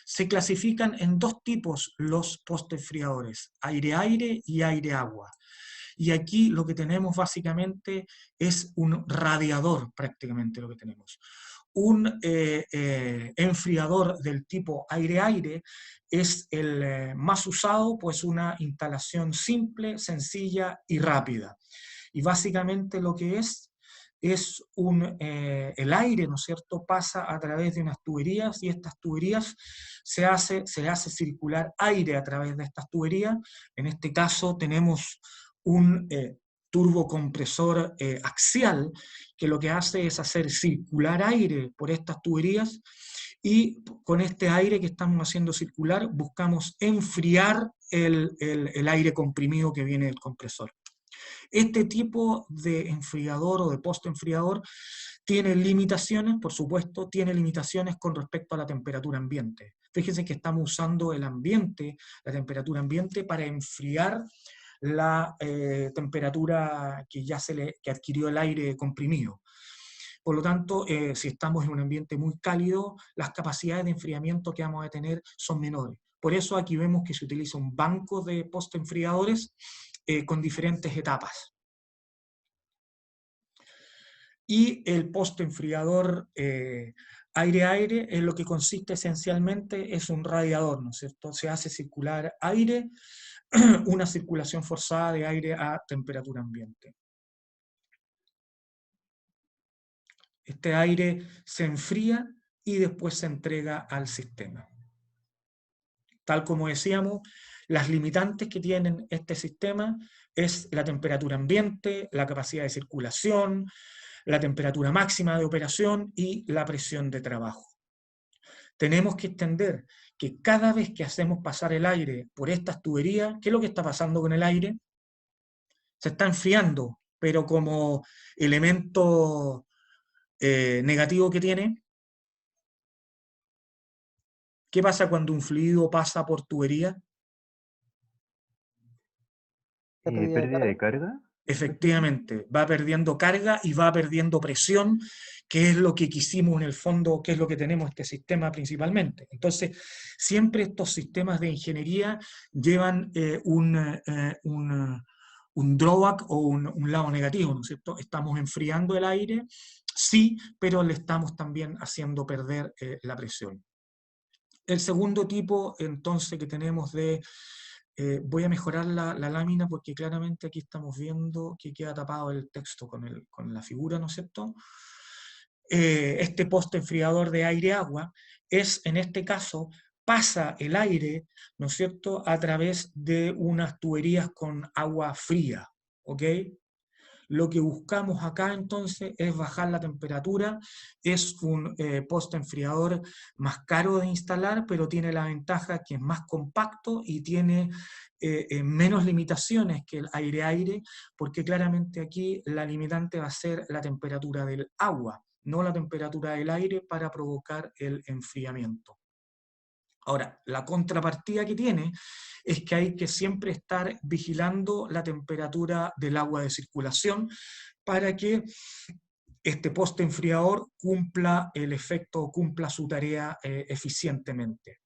Se clasifican en dos tipos los post-enfriadores, aire-aire y aire-agua. Y aquí lo que tenemos básicamente es un radiador, prácticamente lo que tenemos. Un enfriador del tipo aire-aire es el más usado, pues una instalación simple, sencilla y rápida. Y básicamente lo que es el aire, ¿no es cierto?, pasa a través de unas tuberías, y estas tuberías se le hace circular aire a través de estas tuberías. En este caso tenemos un turbocompresor axial, que lo que hace es hacer circular aire por estas tuberías, y con este aire que estamos haciendo circular buscamos enfriar el aire comprimido que viene del compresor. Este tipo de enfriador o de post-enfriador tiene limitaciones, por supuesto, tiene limitaciones con respecto a la temperatura ambiente. Fíjense que estamos usando el ambiente, la temperatura ambiente, para enfriar la temperatura que adquirió el aire comprimido. Por lo tanto, si estamos en un ambiente muy cálido, las capacidades de enfriamiento que vamos a tener son menores. Por eso aquí vemos que se utiliza un banco de post-enfriadores con diferentes etapas. Y el post-enfriador Aire-aire es lo que consiste esencialmente, es un radiador, ¿no es cierto? Se hace circular aire, una circulación forzada de aire a temperatura ambiente. Este aire se enfría y después se entrega al sistema. Tal como decíamos, las limitantes que tienen este sistema es la temperatura ambiente, la capacidad de circulación, la temperatura máxima de operación y la presión de trabajo. Tenemos que entender que cada vez que hacemos pasar el aire por estas tuberías, ¿qué es lo que está pasando con el aire? Se está enfriando, pero como elemento negativo que tiene, ¿qué pasa cuando un fluido pasa por tubería? ¿Pérdida de carga? Efectivamente, va perdiendo carga y va perdiendo presión, que es lo que quisimos en el fondo, que es lo que tenemos este sistema principalmente. Entonces, siempre estos sistemas de ingeniería llevan un drawback o un lado negativo, ¿no es cierto? Estamos enfriando el aire, sí, pero le estamos también haciendo perder la presión. El segundo tipo, entonces, que tenemos de... voy a mejorar la lámina porque claramente aquí estamos viendo que queda tapado el texto con la figura, ¿no es cierto? Este poste enfriador de aire-agua es, en este caso, pasa el aire, ¿no es cierto?, a través de unas tuberías con agua fría, ¿ok? Lo que buscamos acá entonces es bajar la temperatura, es un poste enfriador más caro de instalar, pero tiene la ventaja que es más compacto y tiene menos limitaciones que el aire-aire, porque claramente aquí la limitante va a ser la temperatura del agua, no la temperatura del aire para provocar el enfriamiento. Ahora, la contrapartida que tiene es que hay que siempre estar vigilando la temperatura del agua de circulación para que este poste enfriador cumpla el efecto, cumpla su tarea eficientemente.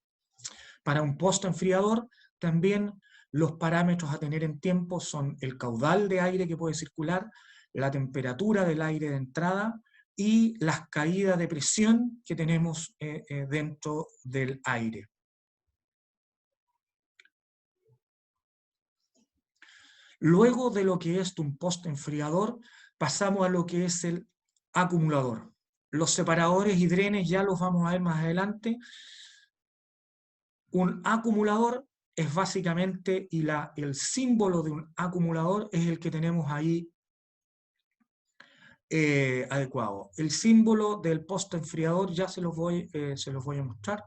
Para un poste enfriador también los parámetros a tener en tiempo son el caudal de aire que puede circular, la temperatura del aire de entrada y las caídas de presión que tenemos dentro del aire. Luego de lo que es un poste enfriador, pasamos a lo que es el acumulador. Los separadores y drenes ya los vamos a ver más adelante. Un acumulador es básicamente, y el símbolo de un acumulador es el que tenemos ahí adecuado. El símbolo del poste enfriador ya se los voy a mostrar.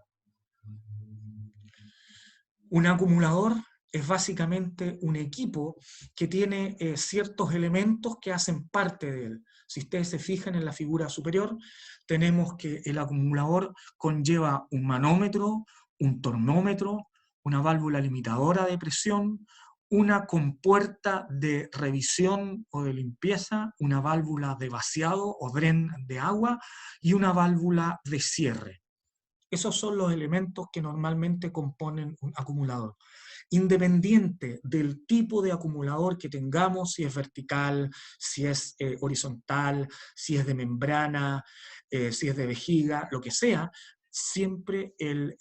Un acumulador es básicamente un equipo que tiene ciertos elementos que hacen parte de él. Si ustedes se fijan en la figura superior, tenemos que el acumulador conlleva un manómetro, un tornómetro, una válvula limitadora de presión, una compuerta de revisión o de limpieza, una válvula de vaciado o dren de agua y una válvula de cierre. Esos son los elementos que normalmente componen un acumulador. Independiente del tipo de acumulador que tengamos, si es vertical, si es horizontal, si es de membrana, si es de vejiga, lo que sea, siempre el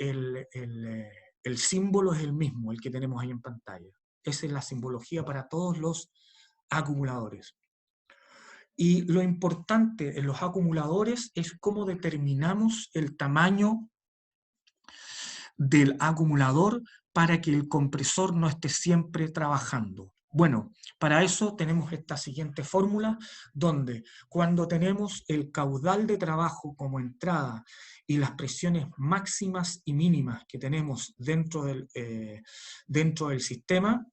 símbolo es el mismo, el que tenemos ahí en pantalla. Esa es la simbología para todos los acumuladores. Y lo importante en los acumuladores es cómo determinamos el tamaño del acumulador para que el compresor no esté siempre trabajando. Bueno, para eso tenemos esta siguiente fórmula, donde cuando tenemos el caudal de trabajo como entrada y las presiones máximas y mínimas que tenemos dentro del sistema,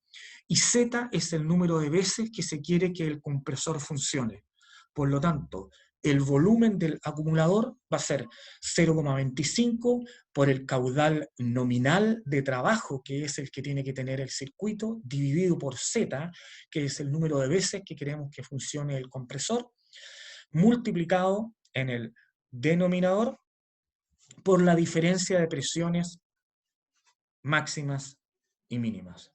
y Z es el número de veces que se quiere que el compresor funcione. Por lo tanto, el volumen del acumulador va a ser 0,25 por el caudal nominal de trabajo, que es el que tiene que tener el circuito, dividido por Z, que es el número de veces que queremos que funcione el compresor, multiplicado en el denominador por la diferencia de presiones máximas y mínimas.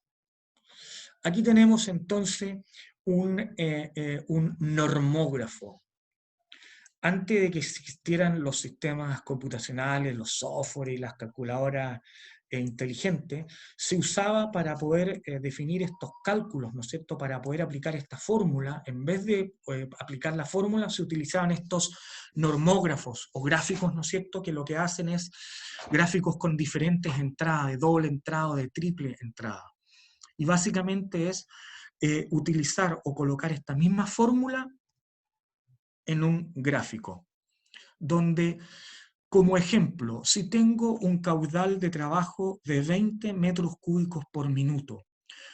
Aquí tenemos entonces un normógrafo. antes de que existieran los sistemas computacionales, los software y las calculadoras inteligentes, se usaba para poder definir estos cálculos, ¿no es cierto?, para poder aplicar esta fórmula. En vez de aplicar la fórmula, se utilizaban estos normógrafos o gráficos, ¿no es cierto?, que lo que hacen es gráficos con diferentes entradas, de doble entrada o de triple entrada. Y básicamente es utilizar o colocar esta misma fórmula en un gráfico, donde, como ejemplo, si tengo un caudal de trabajo de 20 metros cúbicos por minuto,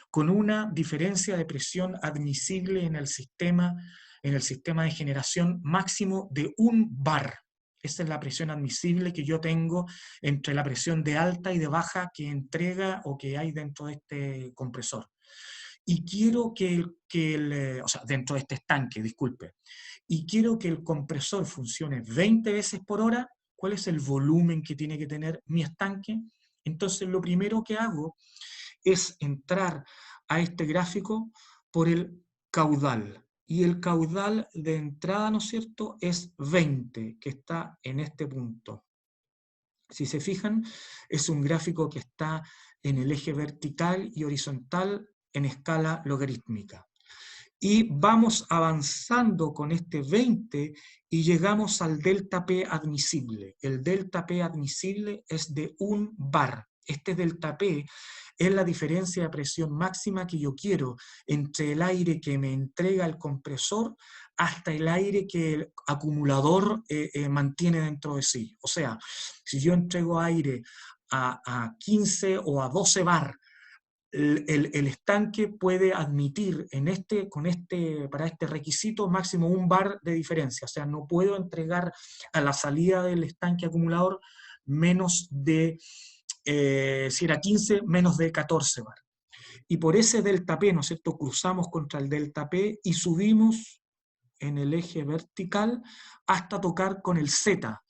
con una diferencia de presión admisible en el sistema de generación máximo de 1 bar. Esa es la presión admisible que yo tengo entre la presión de alta y de baja que entrega o que hay dentro de este compresor. Y quiero o sea, dentro de este estanque, disculpe. Y quiero que el compresor funcione 20 veces por hora. ¿Cuál es el volumen que tiene que tener mi estanque? Entonces, lo primero que hago es entrar a este gráfico por el caudal. Y el caudal de entrada, ¿no es cierto?, es 20, que está en este punto. Si se fijan, es un gráfico que está en el eje vertical y horizontal en escala logarítmica. Y vamos avanzando con este 20 y llegamos al delta P admisible. El delta P admisible es de 1 bar. Este delta P es la diferencia de presión máxima que yo quiero entre el aire que me entrega el compresor hasta el aire que el acumulador mantiene dentro de sí. O sea, si yo entrego aire a 15 o a 12 bar, el estanque puede admitir para este requisito máximo 1 bar de diferencia. O sea, no puedo entregar a la salida del estanque acumulador menos de, si era 15, menos de 14 bar. Y por ese delta P, ¿no es cierto?, cruzamos contra el delta P y subimos en el eje vertical hasta tocar con el Z,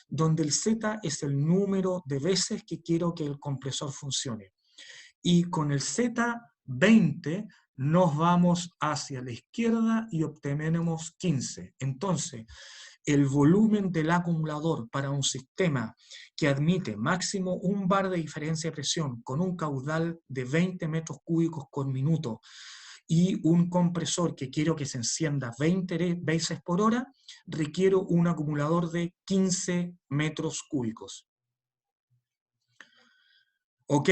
donde el Z es el número de veces que quiero que el compresor funcione. Y con el Z20 nos vamos hacia la izquierda y obtenemos 15. Entonces, el volumen del acumulador para un sistema que admite máximo 1 bar de diferencia de presión con un caudal de 20 metros cúbicos por minuto y un compresor que quiero que se encienda 20 veces por hora, requiero un acumulador de 15 metros cúbicos. ¿Ok?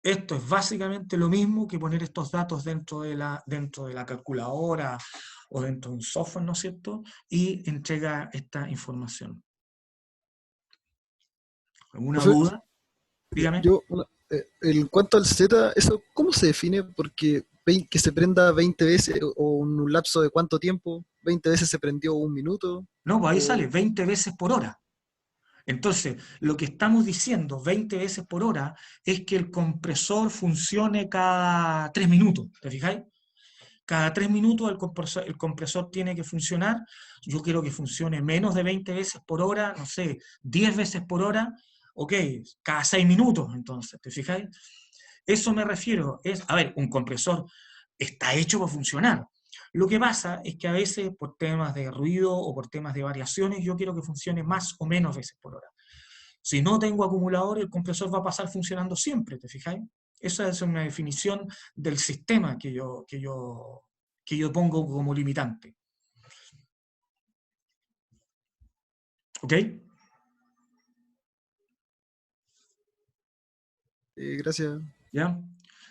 Esto es básicamente lo mismo que poner estos datos dentro de la calculadora o dentro de un software, ¿no es cierto? Y entrega esta información. ¿Alguna duda? Dígame. En cuanto al Z, ¿eso cómo se define? Porque que se prenda 20 veces o en un lapso de cuánto tiempo, 20 veces se prendió 1 minuto. No, pues ahí sale 20 veces por hora. Entonces, lo que estamos diciendo 20 veces por hora es que el compresor funcione cada 3 minutos, ¿te fijáis? Cada 3 minutos el compresor tiene que funcionar. Yo quiero que funcione menos de 20 veces por hora, no sé, 10 veces por hora, ok, cada 6 minutos, entonces, ¿te fijáis? Eso me refiero, a ver, un compresor está hecho para funcionar. Lo que pasa es que a veces por temas de ruido o por temas de variaciones yo quiero que funcione más o menos veces por hora. Si no tengo acumulador, el compresor va a pasar funcionando siempre, ¿te fijáis? Esa es una definición del sistema que yo pongo como limitante. ¿Ok? Gracias. ¿Ya?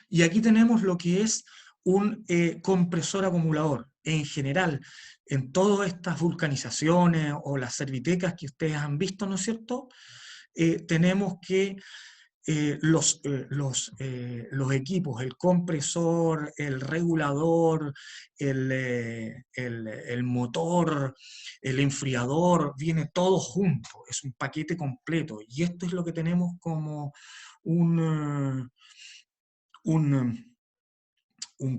Y aquí tenemos lo que es un compresor acumulador. En general, en todas estas vulcanizaciones o las servitecas que ustedes han visto, ¿no es cierto? Tenemos que los equipos, el compresor, el regulador, el motor, el enfriador, viene todo junto, es un paquete completo. Y esto es lo que tenemos como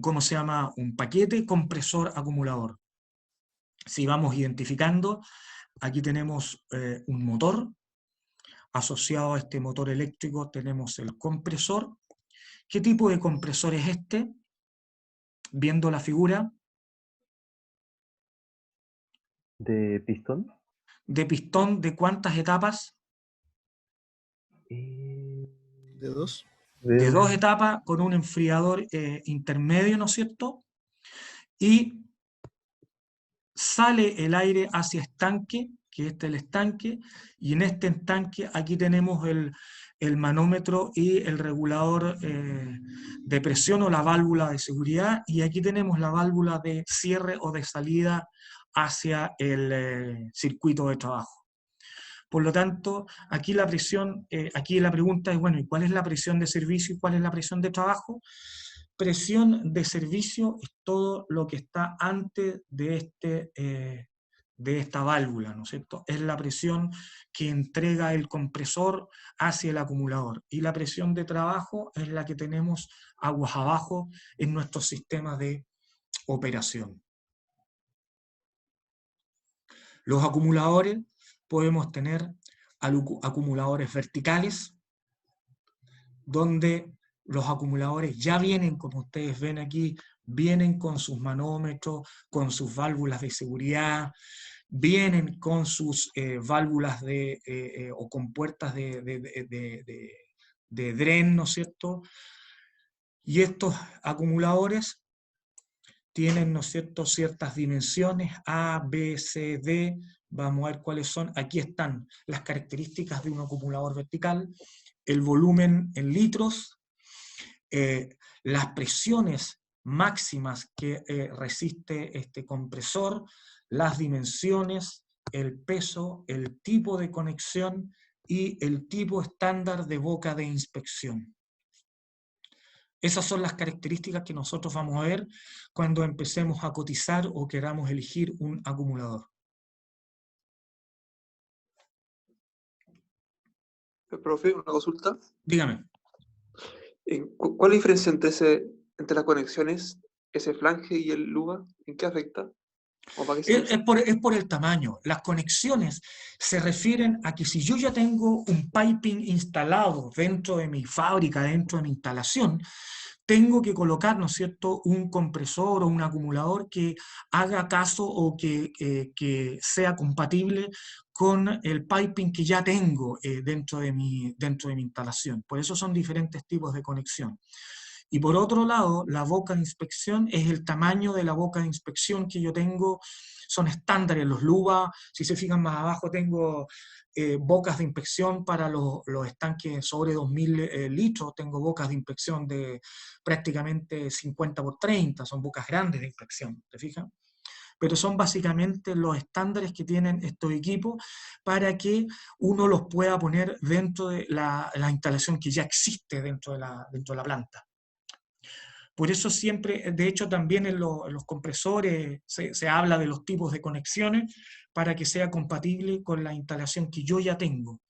¿cómo se llama? Un paquete compresor acumulador. Si vamos identificando, aquí tenemos un motor. Asociado a este motor eléctrico tenemos el compresor. ¿Qué tipo de compresor es este? Viendo la figura. ¿De pistón? de pistón de cuántas etapas? De 2. De 2 etapas con un enfriador intermedio, ¿no es cierto? Y sale el aire hacia estanque, que este es el estanque, y en este estanque aquí tenemos el manómetro y el regulador de presión o la válvula de seguridad, y aquí tenemos la válvula de cierre o de salida hacia el circuito de trabajo. Por lo tanto, aquí la presión, aquí la pregunta es, bueno, ¿y cuál es la presión de servicio y cuál es la presión de trabajo? Presión de servicio es todo lo que está antes de esta válvula, ¿no es cierto? Es la presión que entrega el compresor hacia el acumulador. Y la presión de trabajo es la que tenemos aguas abajo en nuestros sistemas de operación. Los acumuladores, podemos tener acumuladores verticales, donde los acumuladores ya vienen, como ustedes ven aquí, vienen con sus manómetros, con sus válvulas de seguridad, vienen con sus válvulas o con puertas de DREN, ¿no es cierto? Y estos acumuladores tienen, ¿no es cierto?, ciertas dimensiones, A, B, C, D. Vamos a ver cuáles son. Aquí están las características de un acumulador vertical, el volumen en litros, las presiones máximas que resiste este compresor, las dimensiones, el peso, el tipo de conexión y el tipo estándar de boca de inspección. Esas son las características que nosotros vamos a ver cuando empecemos a cotizar o queramos elegir un acumulador. Profe, una consulta. Dígame. ¿Cuál es la diferencia entre las conexiones, ese flange y el LUBA? ¿En qué afecta? ¿O para qué se usa? Es por el tamaño. Las conexiones se refieren a que si yo ya tengo un piping instalado dentro de mi fábrica, dentro de mi instalación, tengo que colocar, ¿no es cierto?, un compresor o un acumulador que haga caso o que sea compatible con el piping que ya tengo dentro de mi instalación. Por eso son diferentes tipos de conexión. Y por otro lado, la boca de inspección es el tamaño de la boca de inspección que yo tengo, son estándares los LUBA, si se fijan más abajo tengo bocas de inspección para los estanques sobre 2000 litros, tengo bocas de inspección de prácticamente 50 por 30, son bocas grandes de inspección, ¿te fijas? Pero son básicamente los estándares que tienen estos equipos para que uno los pueda poner dentro de la instalación que ya existe dentro de la planta. Por eso siempre, de hecho también en los compresores se habla de los tipos de conexiones para que sea compatible con la instalación que yo ya tengo.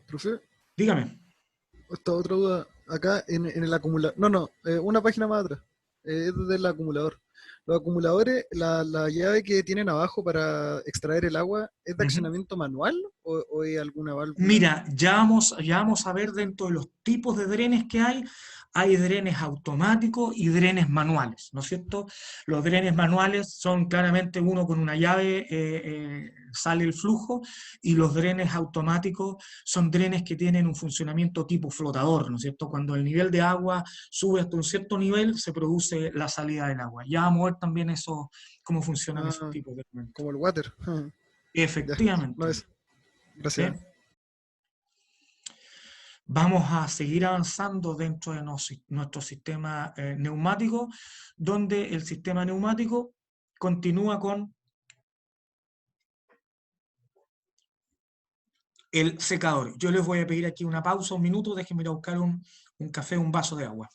Profe. Dígame. Esta otra duda, acá en el acumulador, no, una página más atrás, es del acumulador. Los acumuladores, la llave que tienen abajo para extraer el agua, ¿es de accionamiento manual o es alguna válvula? Mira, ya vamos a ver dentro de los tipos de drenes que hay drenes automáticos y drenes manuales, ¿no es cierto? Los drenes manuales son claramente uno con una llave, sale el flujo, y los drenes automáticos son drenes que tienen un funcionamiento tipo flotador, ¿no es cierto? Cuando el nivel de agua sube hasta un cierto nivel, se produce la salida del agua. Ya vamos a ver también eso, cómo funcionan esos tipos de drenes. Como el water. Efectivamente. Ya, no es. Gracias. ¿Sí? Vamos a seguir avanzando dentro de nuestro sistema neumático, donde el sistema neumático continúa con el secador. Yo les voy a pedir aquí una pausa, un minuto, déjenme ir a buscar un café, un vaso de agua.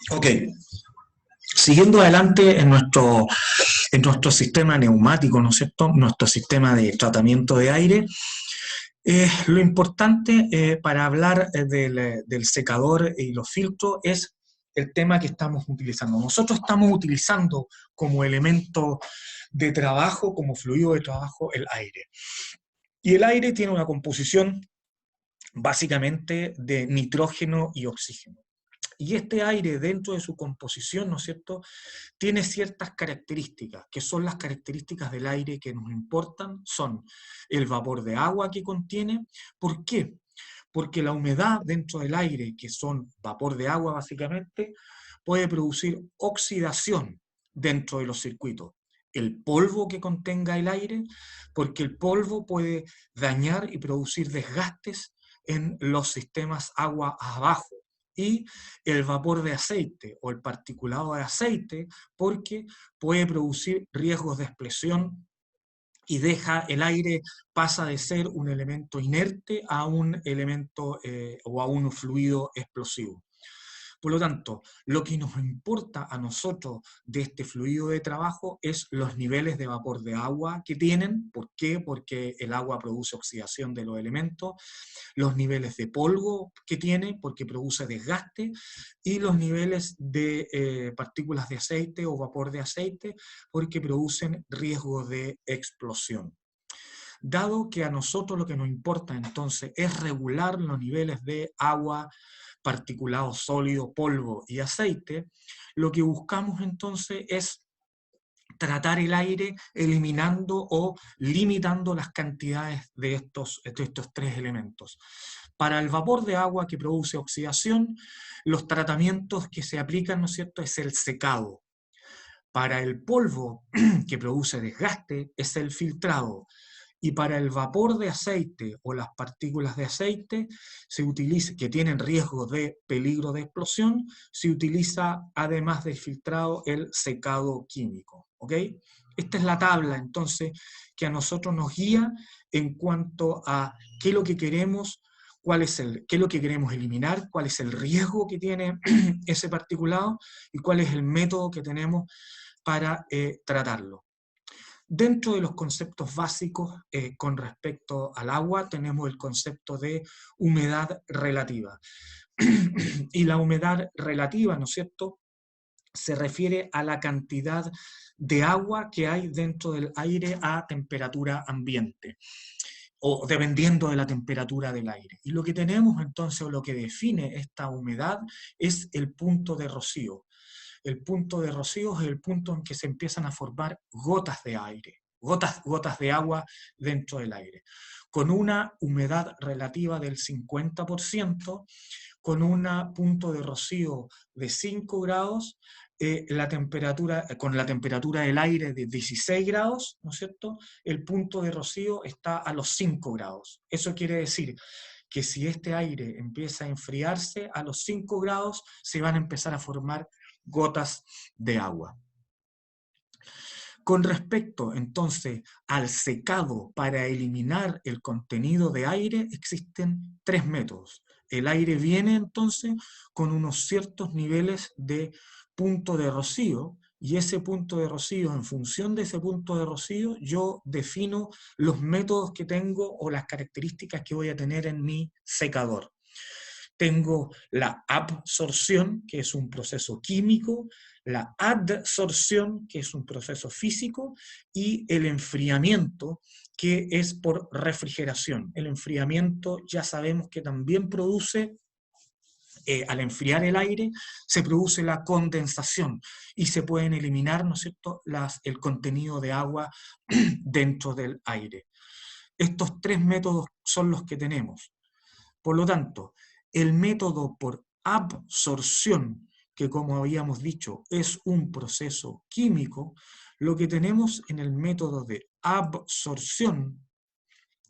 Ok, siguiendo adelante en nuestro sistema neumático, ¿no es cierto?, nuestro sistema de tratamiento de aire, lo importante para hablar del secador y los filtros es el tema que estamos utilizando. Nosotros estamos utilizando como elemento de trabajo, como fluido de trabajo, el aire. Y el aire tiene una composición básicamente de nitrógeno y oxígeno. Y este aire, dentro de su composición, ¿no es cierto?, tiene ciertas características, que son las características del aire que nos importan, son el vapor de agua que contiene. ¿Por qué? Porque la humedad dentro del aire, que son vapor de agua básicamente, puede producir oxidación dentro de los circuitos. El polvo que contenga el aire, porque el polvo puede dañar y producir desgastes en los sistemas agua abajo. Y el vapor de aceite o el particulado de aceite, porque puede producir riesgos de explosión y el aire pasa de ser un elemento inerte a un elemento o a un fluido explosivo. Por lo tanto, lo que nos importa a nosotros de este fluido de trabajo es los niveles de vapor de agua que tienen. ¿Por qué? Porque el agua produce oxidación de los elementos. Los niveles de polvo que tiene, porque produce desgaste. Y los niveles de partículas de aceite o vapor de aceite, porque producen riesgo de explosión. Dado que a nosotros lo que nos importa entonces es regular los niveles de agua, particulado sólido, polvo y aceite, lo que buscamos entonces es tratar el aire eliminando o limitando las cantidades de estos tres elementos. Para el vapor de agua que produce oxidación, los tratamientos que se aplican, ¿no es cierto?, es el secado. Para el polvo que produce desgaste es el filtrado. Y para el vapor de aceite o las partículas de aceite que tienen riesgo de peligro de explosión, se utiliza, además del filtrado, el secado químico. ¿Ok? Esta es la tabla, entonces, que a nosotros nos guía en cuanto a qué es lo que queremos, qué es lo que queremos eliminar, cuál es el riesgo que tiene ese particulado y cuál es el método que tenemos para tratarlo. Dentro de los conceptos básicos con respecto al agua tenemos el concepto de humedad relativa. Y la humedad relativa, ¿no es cierto?, se refiere a la cantidad de agua que hay dentro del aire a temperatura ambiente, o dependiendo de la temperatura del aire. Y lo que tenemos entonces, o lo que define esta humedad, es el punto de rocío. El punto de rocío es el punto en que se empiezan a formar gotas de aire, gotas de agua dentro del aire, con una humedad relativa del 50%, con un punto de rocío de 5 grados, con la temperatura del aire de 16 grados, ¿no es cierto?, el punto de rocío está a los 5 grados. Eso quiere decir que si este aire empieza a enfriarse, a los 5 grados se van a empezar a formar gotas de agua. Con respecto, entonces, al secado para eliminar el contenido de aire, existen 3 métodos. El aire viene, entonces, con unos ciertos niveles de punto de rocío, y ese punto de rocío, en función de ese punto de rocío, yo defino los métodos que tengo o las características que voy a tener en mi secador. Tengo la absorción, que es un proceso químico, la adsorción, que es un proceso físico, y el enfriamiento, que es por refrigeración. El enfriamiento ya sabemos que también produce, al enfriar el aire, se produce la condensación y se pueden eliminar, ¿no es cierto?, el contenido de agua dentro del aire. Estos 3 métodos son los que tenemos. Por lo tanto, el método por absorción, que como habíamos dicho es un proceso químico, lo que tenemos en el método de absorción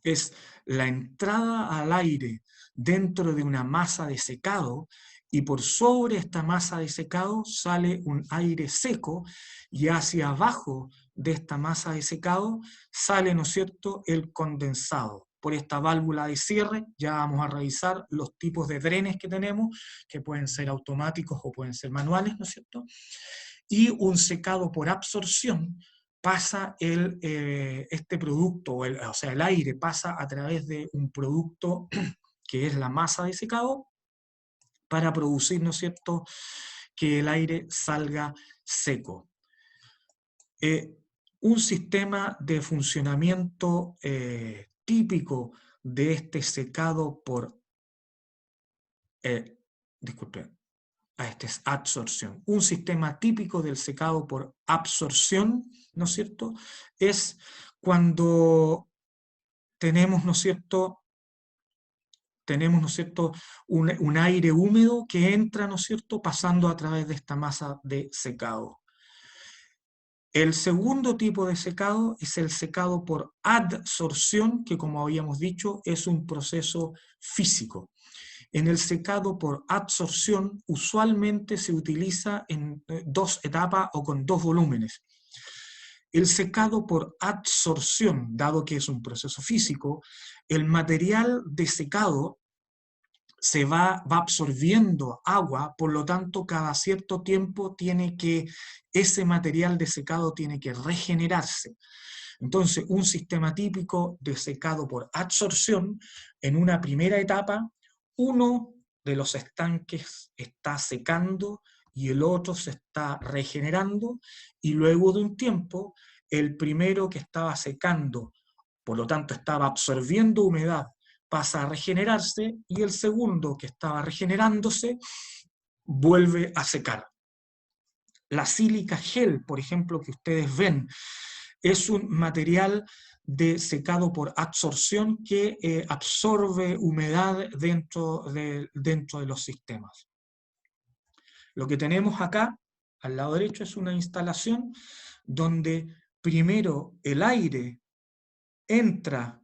es la entrada al aire dentro de una masa de secado, y por sobre esta masa de secado sale un aire seco, y hacia abajo de esta masa de secado sale, ¿no es cierto?, el condensado. Por esta válvula de cierre ya vamos a revisar los tipos de drenes que tenemos, que pueden ser automáticos o pueden ser manuales, ¿no es cierto? Y un secado por absorción, pasa este producto, o sea, el aire pasa a través de un producto que es la masa de secado, para producir, ¿no es cierto?, que el aire salga seco. Un sistema de funcionamiento típico de este secado por, esta es absorción. Un sistema típico del secado por absorción, ¿no es cierto?, es cuando tenemos, ¿no es cierto?, un aire húmedo que entra, ¿no es cierto?, pasando a través de esta masa de secado. El segundo tipo de secado es el secado por adsorción, que como habíamos dicho es un proceso físico. En el secado por adsorción usualmente se utiliza en 2 etapas o con 2 volúmenes. El secado por adsorción, dado que es un proceso físico, el material de secado se va absorbiendo agua, por lo tanto cada cierto tiempo ese material de secado tiene que regenerarse. Entonces, un sistema típico de secado por adsorción, en una primera etapa, uno de los estanques está secando y el otro se está regenerando, y luego de un tiempo, el primero que estaba secando, por lo tanto estaba absorbiendo humedad, pasa a regenerarse, y el segundo que estaba regenerándose vuelve a secar. La sílica gel, por ejemplo, que ustedes ven, es un material de secado por absorción que absorbe humedad dentro de los sistemas. Lo que tenemos acá, al lado derecho, es una instalación donde primero el aire entra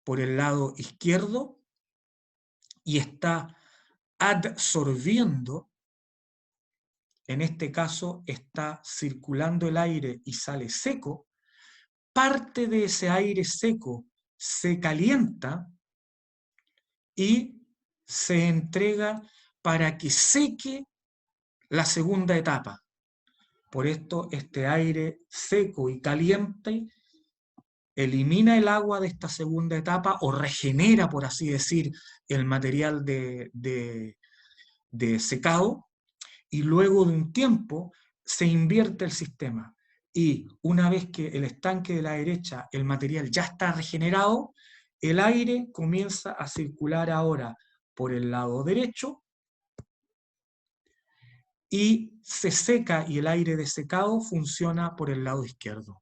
por el lado izquierdo y está adsorbiendo. En este caso está circulando el aire y sale seco. Parte de ese aire seco se calienta y se entrega para que seque la segunda etapa. Por esto, este aire seco y caliente elimina el agua de esta segunda etapa, o regenera, por así decir, el material de secado, y luego de un tiempo se invierte el sistema. Y una vez que el estanque de la derecha, el material ya está regenerado, el aire comienza a circular ahora por el lado derecho, y se seca, y el aire de secado funciona por el lado izquierdo.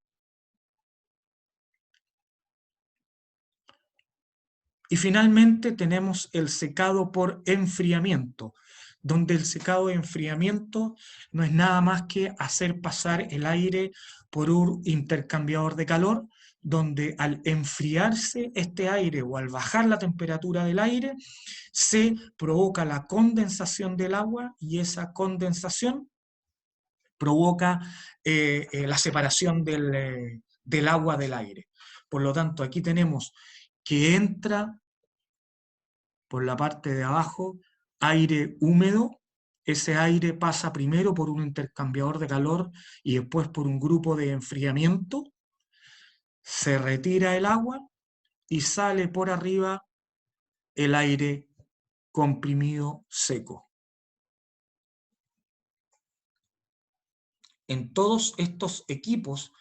Y finalmente tenemos el secado por enfriamiento, donde el secado de enfriamiento no es nada más que hacer pasar el aire por un intercambiador de calor, donde al enfriarse este aire o al bajar la temperatura del aire, se provoca la condensación del agua, y esa condensación provoca la separación del agua del aire. Por lo tanto, aquí tenemos que entra por la parte de abajo aire húmedo. Ese aire pasa primero por un intercambiador de calor y después por un grupo de enfriamiento. Se retira el agua y sale por arriba el aire comprimido seco. En todos estos equipos,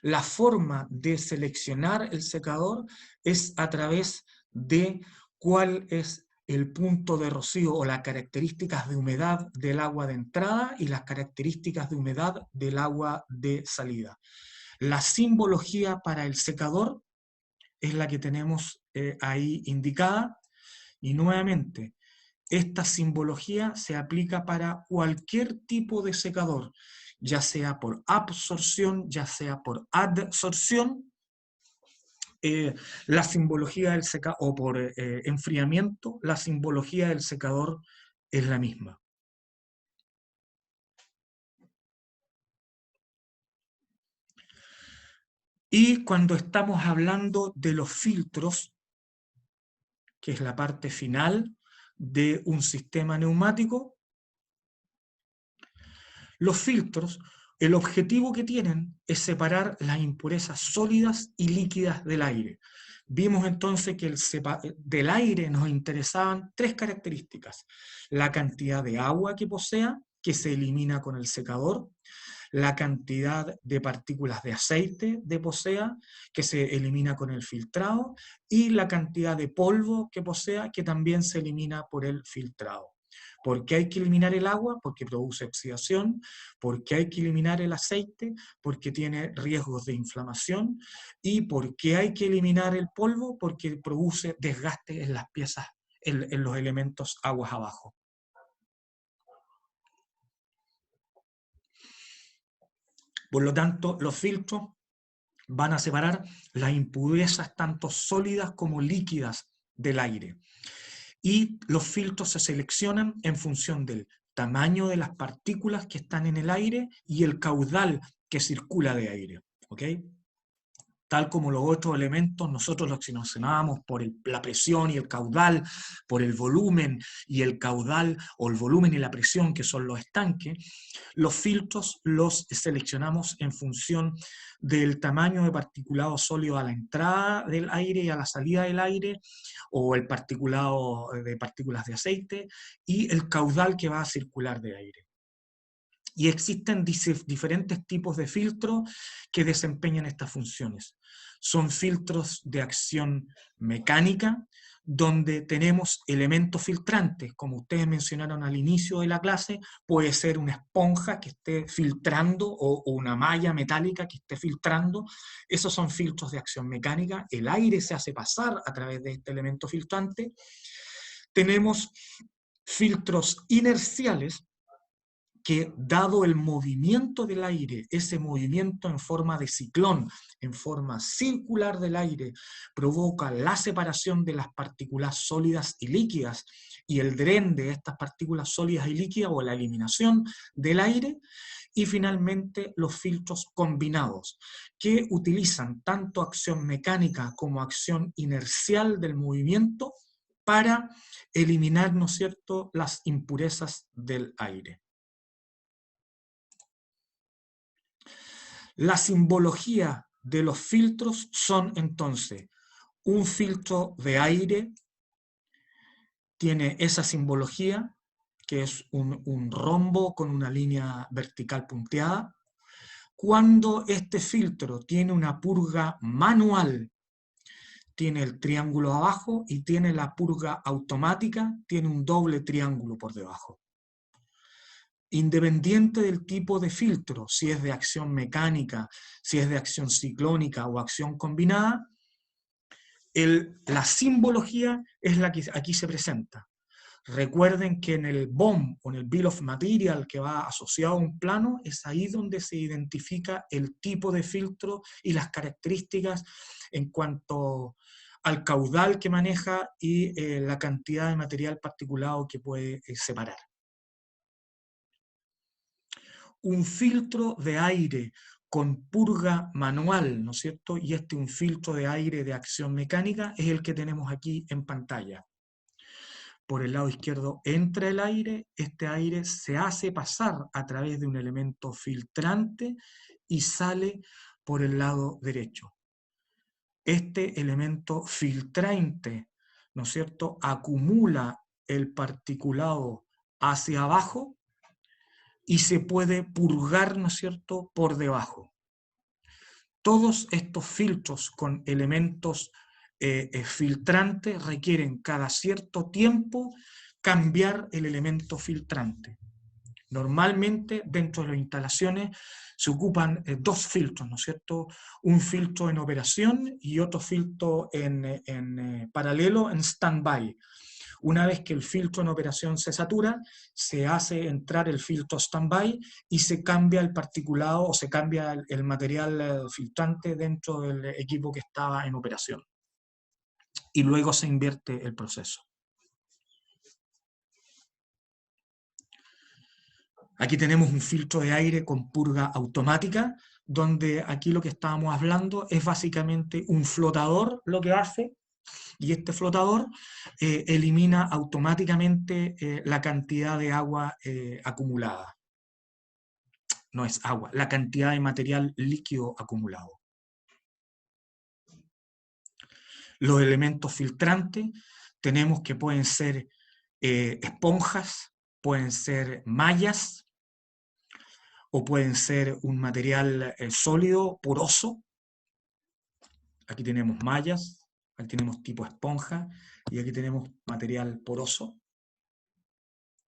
la forma de seleccionar el secador es a través de cuál es el punto de rocío o las características de humedad del agua de entrada y las características de humedad del agua de salida. La simbología para el secador es la que tenemos ahí indicada, y nuevamente, esta simbología se aplica para cualquier tipo de secador, ya sea por absorción, ya sea por adsorción. La simbología del secador, o por enfriamiento, la simbología del secador es la misma. Y cuando estamos hablando de los filtros, que es la parte final de un sistema neumático, los filtros, el objetivo que tienen es separar las impurezas sólidas y líquidas del aire. Vimos entonces que del aire nos interesaban tres características: la cantidad de agua que posea, que se elimina con el secador; la cantidad de partículas de aceite que posea, que se elimina con el filtrado; y la cantidad de polvo que posea, que también se elimina por el filtrado. ¿Por qué hay que eliminar el agua? Porque produce oxidación. ¿Por qué hay que eliminar el aceite? Porque tiene riesgos de inflamación. ¿Y por qué hay que eliminar el polvo? Porque produce desgaste en las piezas, en los elementos aguas abajo. Por lo tanto, los filtros van a separar las impurezas tanto sólidas como líquidas del aire. Y los filtros se seleccionan en función del tamaño de las partículas que están en el aire y el caudal que circula de aire. ¿Ok? Tal como los otros elementos, nosotros los seleccionábamos por la presión y el caudal, por el volumen y el caudal, o el volumen y la presión, que son los estanques. Los filtros los seleccionamos en función del tamaño de particulado sólido a la entrada del aire y a la salida del aire, o el particulado de partículas de aceite, y el caudal que va a circular de aire. Y existen diferentes tipos de filtros que desempeñan estas funciones. Son filtros de acción mecánica, donde tenemos elementos filtrantes, como ustedes mencionaron al inicio de la clase. Puede ser una esponja que esté filtrando o una malla metálica que esté filtrando. Esos son filtros de acción mecánica. El aire se hace pasar a través de este elemento filtrante. Tenemos filtros inerciales, que dado el movimiento del aire, ese movimiento en forma de ciclón, en forma circular del aire, provoca la separación de las partículas sólidas y líquidas y el dren de estas partículas sólidas y líquidas, o la eliminación del aire. Y finalmente los filtros combinados, que utilizan tanto acción mecánica como acción inercial del movimiento para eliminar, ¿no es cierto?, las impurezas del aire. La simbología de los filtros son entonces: un filtro de aire tiene esa simbología, que es un rombo con una línea vertical punteada. Cuando este filtro tiene una purga manual, tiene el triángulo abajo, y tiene la purga automática, tiene un doble triángulo por debajo. Independiente del tipo de filtro, si es de acción mecánica, si es de acción ciclónica o acción combinada, la simbología es la que aquí se presenta. Recuerden que en el BOM, o en el Bill of Material, que va asociado a un plano, es ahí donde se identifica el tipo de filtro y las características en cuanto al caudal que maneja y la cantidad de material particulado que puede separar. un filtro de aire con purga manual, ¿no es cierto? Y un filtro de aire de acción mecánica es el que tenemos aquí en pantalla. Por el lado izquierdo entra el aire, este aire se hace pasar a través de un elemento filtrante y sale por el lado derecho. Este elemento filtrante, ¿no es cierto?, acumula el particulado hacia abajo y se puede purgar, ¿no es cierto?, por debajo. Todos estos filtros con elementos filtrantes requieren cada cierto tiempo cambiar el elemento filtrante. Normalmente dentro de las instalaciones se ocupan dos filtros, ¿no es cierto? Un filtro en operación y otro filtro en paralelo, en stand-by. Una vez que el filtro en operación se satura, se hace entrar el filtro stand-by y se cambia el particulado o se cambia el material filtrante dentro del equipo que estaba en operación. Y luego se invierte el proceso. Aquí tenemos un filtro de aire con purga automática, donde aquí lo que estábamos hablando es básicamente un flotador lo que hace, y este flotador elimina automáticamente la cantidad de agua acumulada. No es agua, la cantidad de material líquido acumulado. Los elementos filtrantes tenemos que pueden ser esponjas, pueden ser mallas, o pueden ser un material sólido, poroso. Aquí tenemos mallas, aquí tenemos tipo esponja, y aquí tenemos material poroso.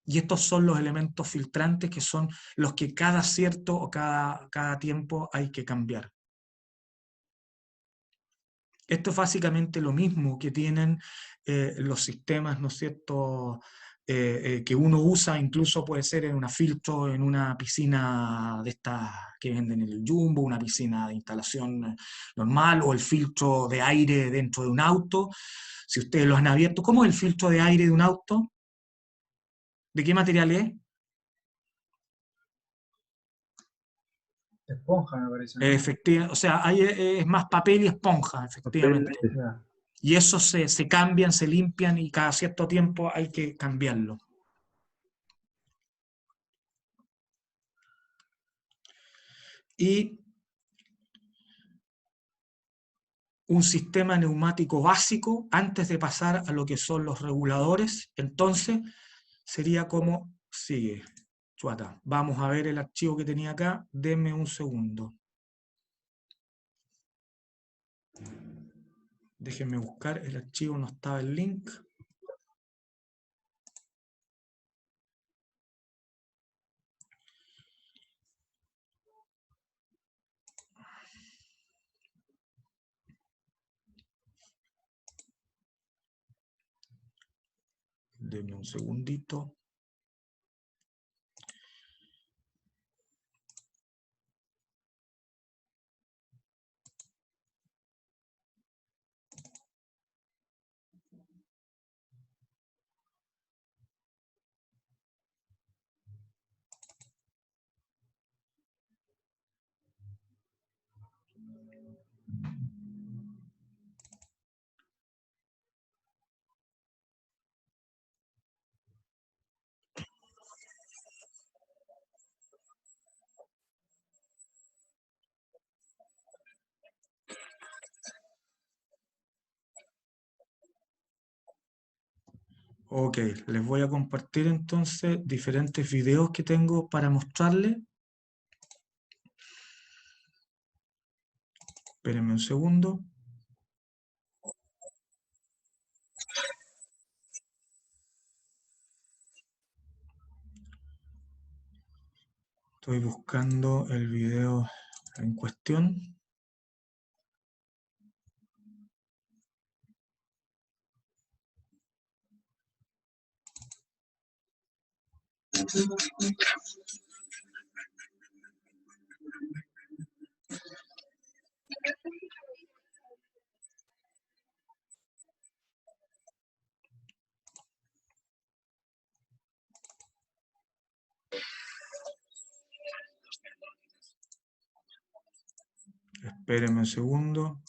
Y estos son los elementos filtrantes que son los que cada cierto o cada tiempo hay que cambiar. Esto es básicamente lo mismo que tienen los sistemas, ¿no es cierto?, que uno usa, incluso puede ser en una filtro, en una piscina de estas que venden en el Jumbo, una piscina de instalación normal, o el filtro de aire dentro de un auto. Si ustedes lo han abierto, ¿cómo es el filtro de aire de un auto? ¿De qué material es? Esponja, me parece, ¿no? Efectivamente, o sea, ahí es más papel y esponja, efectivamente. Y esos se cambian, se limpian y cada cierto tiempo hay que cambiarlo. Y un sistema neumático básico, antes de pasar a lo que son los reguladores, entonces sería como sigue. Chuata, vamos a ver el archivo que tenía acá, denme un segundo. Déjenme buscar el archivo, no estaba el link. Denme un segundito. Ok, les voy a compartir entonces diferentes videos que tengo para mostrarles. Espérenme un segundo. Estoy buscando el video en cuestión. Espérenme un segundo.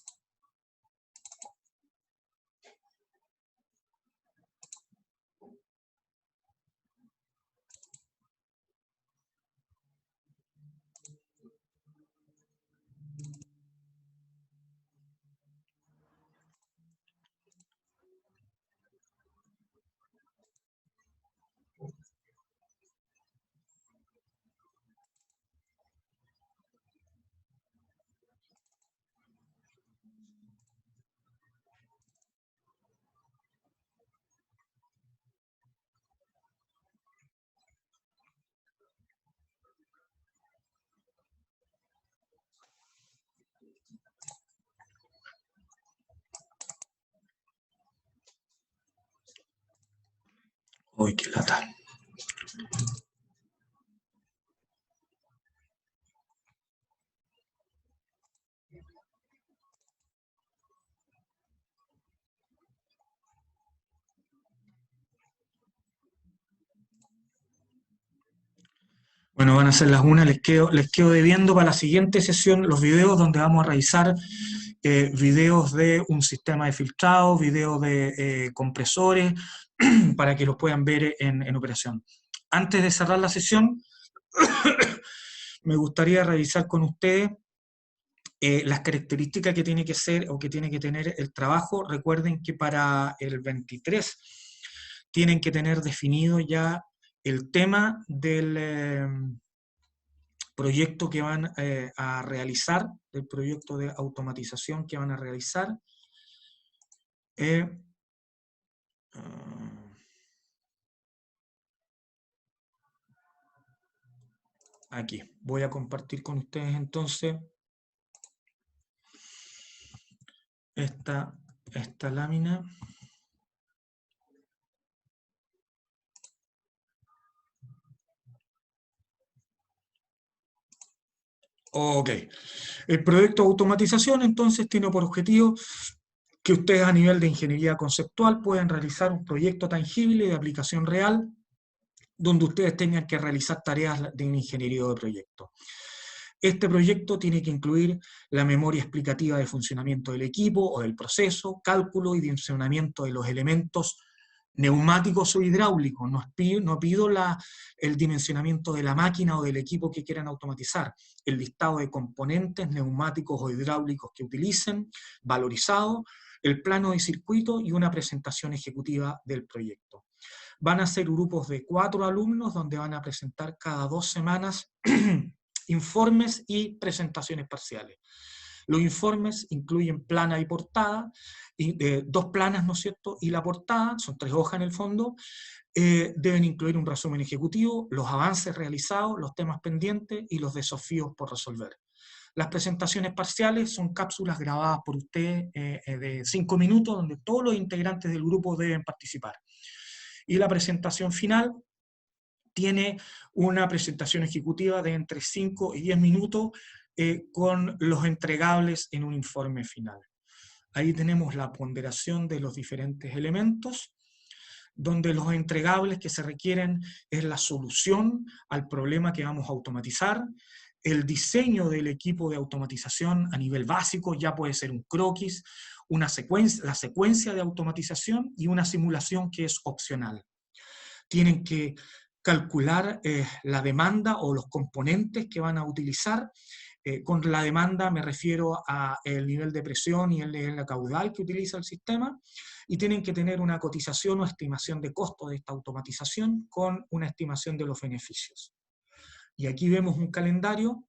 Uy, qué lata. Bueno, van a ser las 1, les quedo debiendo para la siguiente sesión los videos donde vamos a revisar videos de un sistema de filtrado, videos de compresores, para que los puedan ver en operación. Antes de cerrar la sesión, me gustaría revisar con ustedes las características que tiene que ser o que tiene que tener el trabajo. Recuerden que para el 23 tienen que tener definido ya el tema del proyecto que van a realizar, del proyecto de automatización que van a realizar. Aquí, voy a compartir con ustedes entonces esta lámina. Ok, el proyecto de automatización entonces tiene por objetivo que ustedes a nivel de ingeniería conceptual puedan realizar un proyecto tangible de aplicación real donde ustedes tengan que realizar tareas de ingeniería de proyecto. Este proyecto tiene que incluir la memoria explicativa de funcionamiento del equipo o del proceso, cálculo y dimensionamiento de los elementos neumáticos o hidráulicos. No pido el dimensionamiento de la máquina o del equipo que quieran automatizar. El listado de componentes neumáticos o hidráulicos que utilicen, valorizado, el plano de circuito y una presentación ejecutiva del proyecto. Van a ser grupos de 4 alumnos donde van a presentar cada 2 semanas informes y presentaciones parciales. Los informes incluyen plana y portada, 2 planas, ¿no es cierto? Y la portada, son 3 hojas en el fondo, deben incluir un resumen ejecutivo, los avances realizados, los temas pendientes y los desafíos por resolver. Las presentaciones parciales son cápsulas grabadas por ustedes de 5 minutos, donde todos los integrantes del grupo deben participar. Y la presentación final tiene una presentación ejecutiva de entre 5 y 10 minutos con los entregables en un informe final. Ahí tenemos la ponderación de los diferentes elementos, donde los entregables que se requieren es la solución al problema que vamos a automatizar, el diseño del equipo de automatización a nivel básico, ya puede ser un croquis, la secuencia de automatización y una simulación que es opcional. Tienen que calcular la demanda o los componentes que van a utilizar. Con la demanda me refiero al nivel de presión y el nivel de caudal que utiliza el sistema, y tienen que tener una cotización o estimación de costo de esta automatización con una estimación de los beneficios. Y aquí vemos un calendario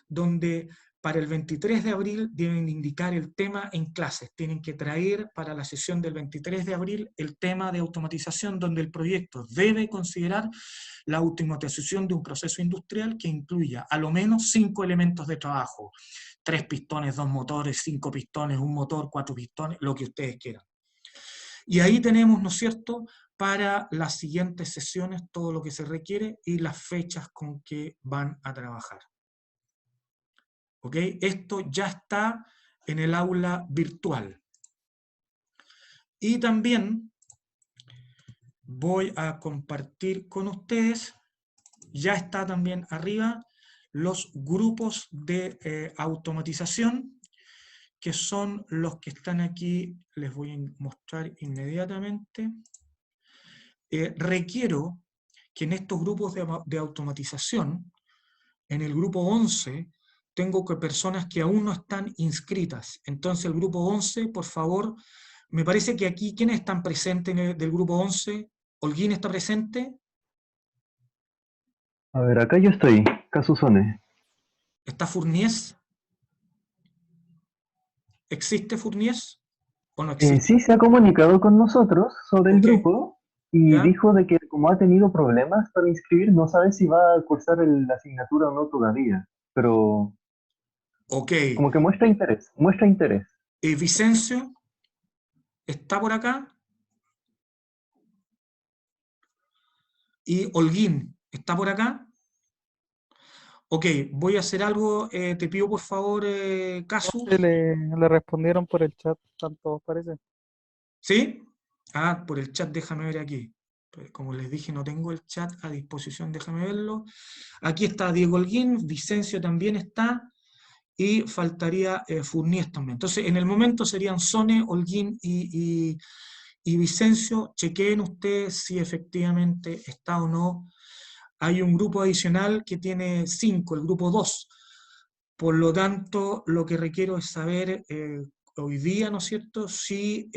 donde para el 23 de abril deben indicar el tema en clases. Tienen que traer para la sesión del 23 de abril el tema de automatización, donde el proyecto debe considerar la automatización de un proceso industrial que incluya a lo menos 5 elementos de trabajo. 3 pistones, 2 motores, 5 pistones, 1 motor, 4 pistones, lo que ustedes quieran. Y ahí tenemos, ¿no es cierto?, para las siguientes sesiones todo lo que se requiere y las fechas con que van a trabajar. ¿Ok? Esto ya está en el aula virtual. Y también voy a compartir con ustedes, ya está también arriba, los grupos de automatización que son los que están aquí, les voy a mostrar inmediatamente. Requiero que en estos grupos de automatización, en el grupo 11, tengo que personas que aún no están inscritas. Entonces el grupo 11, por favor, me parece que aquí, ¿quiénes están presentes del grupo 11? ¿Holguín está presente? A ver, acá yo estoy, Casusone. ¿Está Fournies? ¿Existe Fournies? ¿O no existe? Sí, se ha comunicado con nosotros sobre el grupo y dijo de que como ha tenido problemas para inscribir, no sabe si va a cursar la asignatura o no todavía, pero como que muestra interés, Vicencio, ¿está por acá? Y Holguín, ¿está por acá? Ok, voy a hacer algo, te pido por favor, Casu. Le respondieron por el chat, tanto parece. ¿Sí? Ah, por el chat, déjame ver aquí. Pues como les dije, no tengo el chat a disposición, déjame verlo. Aquí está Diego Holguín, Vicencio también está, y faltaría Fournies también. Entonces, en el momento serían Sone, Holguín y Vicencio. Chequeen ustedes si efectivamente está o no. Hay un grupo adicional que tiene 5, el grupo 2. Por lo tanto, lo que requiero es saber hoy día, ¿no es cierto?, si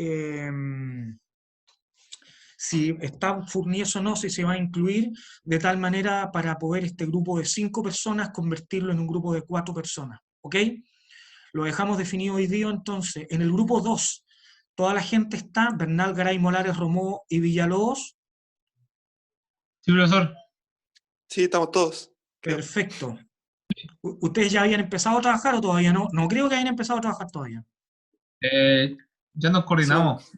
está Fournies o no, si se va a incluir, de tal manera para poder este grupo de 5 personas convertirlo en un grupo de 4 personas. ¿Ok? Lo dejamos definido hoy día, entonces. En el grupo 2, toda la gente está, Bernal, Garay, Molares, Romó y Villalobos. Sí, profesor. Sí, estamos todos. Perfecto. ¿Ustedes ya habían empezado a trabajar o todavía no? No creo que hayan empezado a trabajar todavía. Ya nos coordinamos.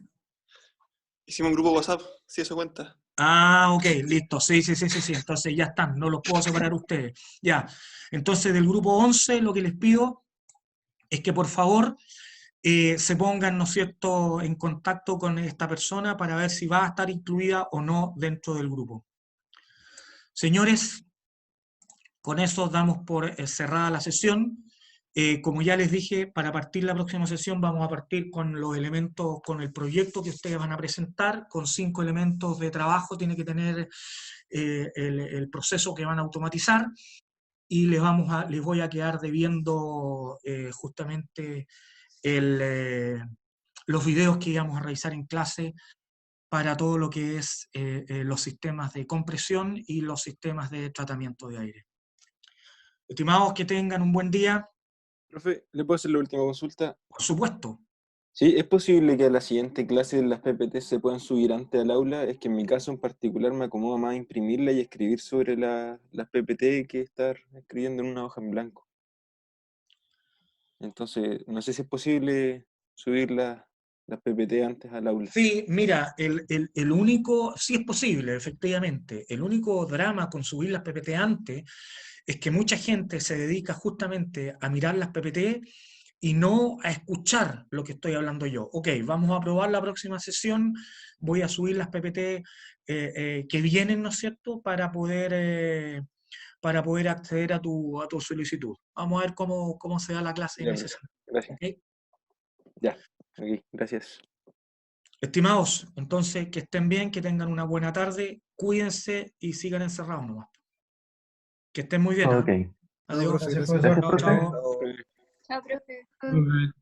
Hicimos un grupo WhatsApp, si eso cuenta. Ah, ok, listo. Sí. Entonces ya están, no los puedo separar ustedes. Ya. Entonces del grupo 11 lo que les pido es que por favor se pongan, ¿no es cierto?, en contacto con esta persona para ver si va a estar incluida o no dentro del grupo. Señores, con eso damos por cerrada la sesión. Como ya les dije, para partir la próxima sesión vamos a partir con los elementos, con el proyecto que ustedes van a presentar, con 5 elementos de trabajo tiene que tener el proceso que van a automatizar, y les voy a quedar debiendo justamente los videos que íbamos a realizar en clase para todo lo que es los sistemas de compresión y los sistemas de tratamiento de aire. Estimados, que tengan un buen día. Profe, ¿le puedo hacer la última consulta? Por supuesto. Sí, ¿es posible que a la siguiente clase las PPT se puedan subir antes al aula? Es que en mi caso en particular me acomoda más imprimirla y escribir sobre las PPT que estar escribiendo en una hoja en blanco. Entonces, no sé si es posible subir las PPT antes al aula. Sí, mira, el único, sí es posible, efectivamente. El único drama con subir las PPT antes es que mucha gente se dedica justamente a mirar las PPT y no a escuchar lo que estoy hablando yo. Ok, vamos a probar la próxima sesión, voy a subir las PPT que vienen, ¿no es cierto?, para poder acceder a tu solicitud. Vamos a ver cómo se da la clase en ese sentido. Gracias. ¿Okay? Ya, ok, gracias. Estimados, entonces que estén bien, que tengan una buena tarde, cuídense y sigan encerrados nomás. Que estén muy bien. Ok. Adiós. Gracias, Chao, chao. Chao, profe.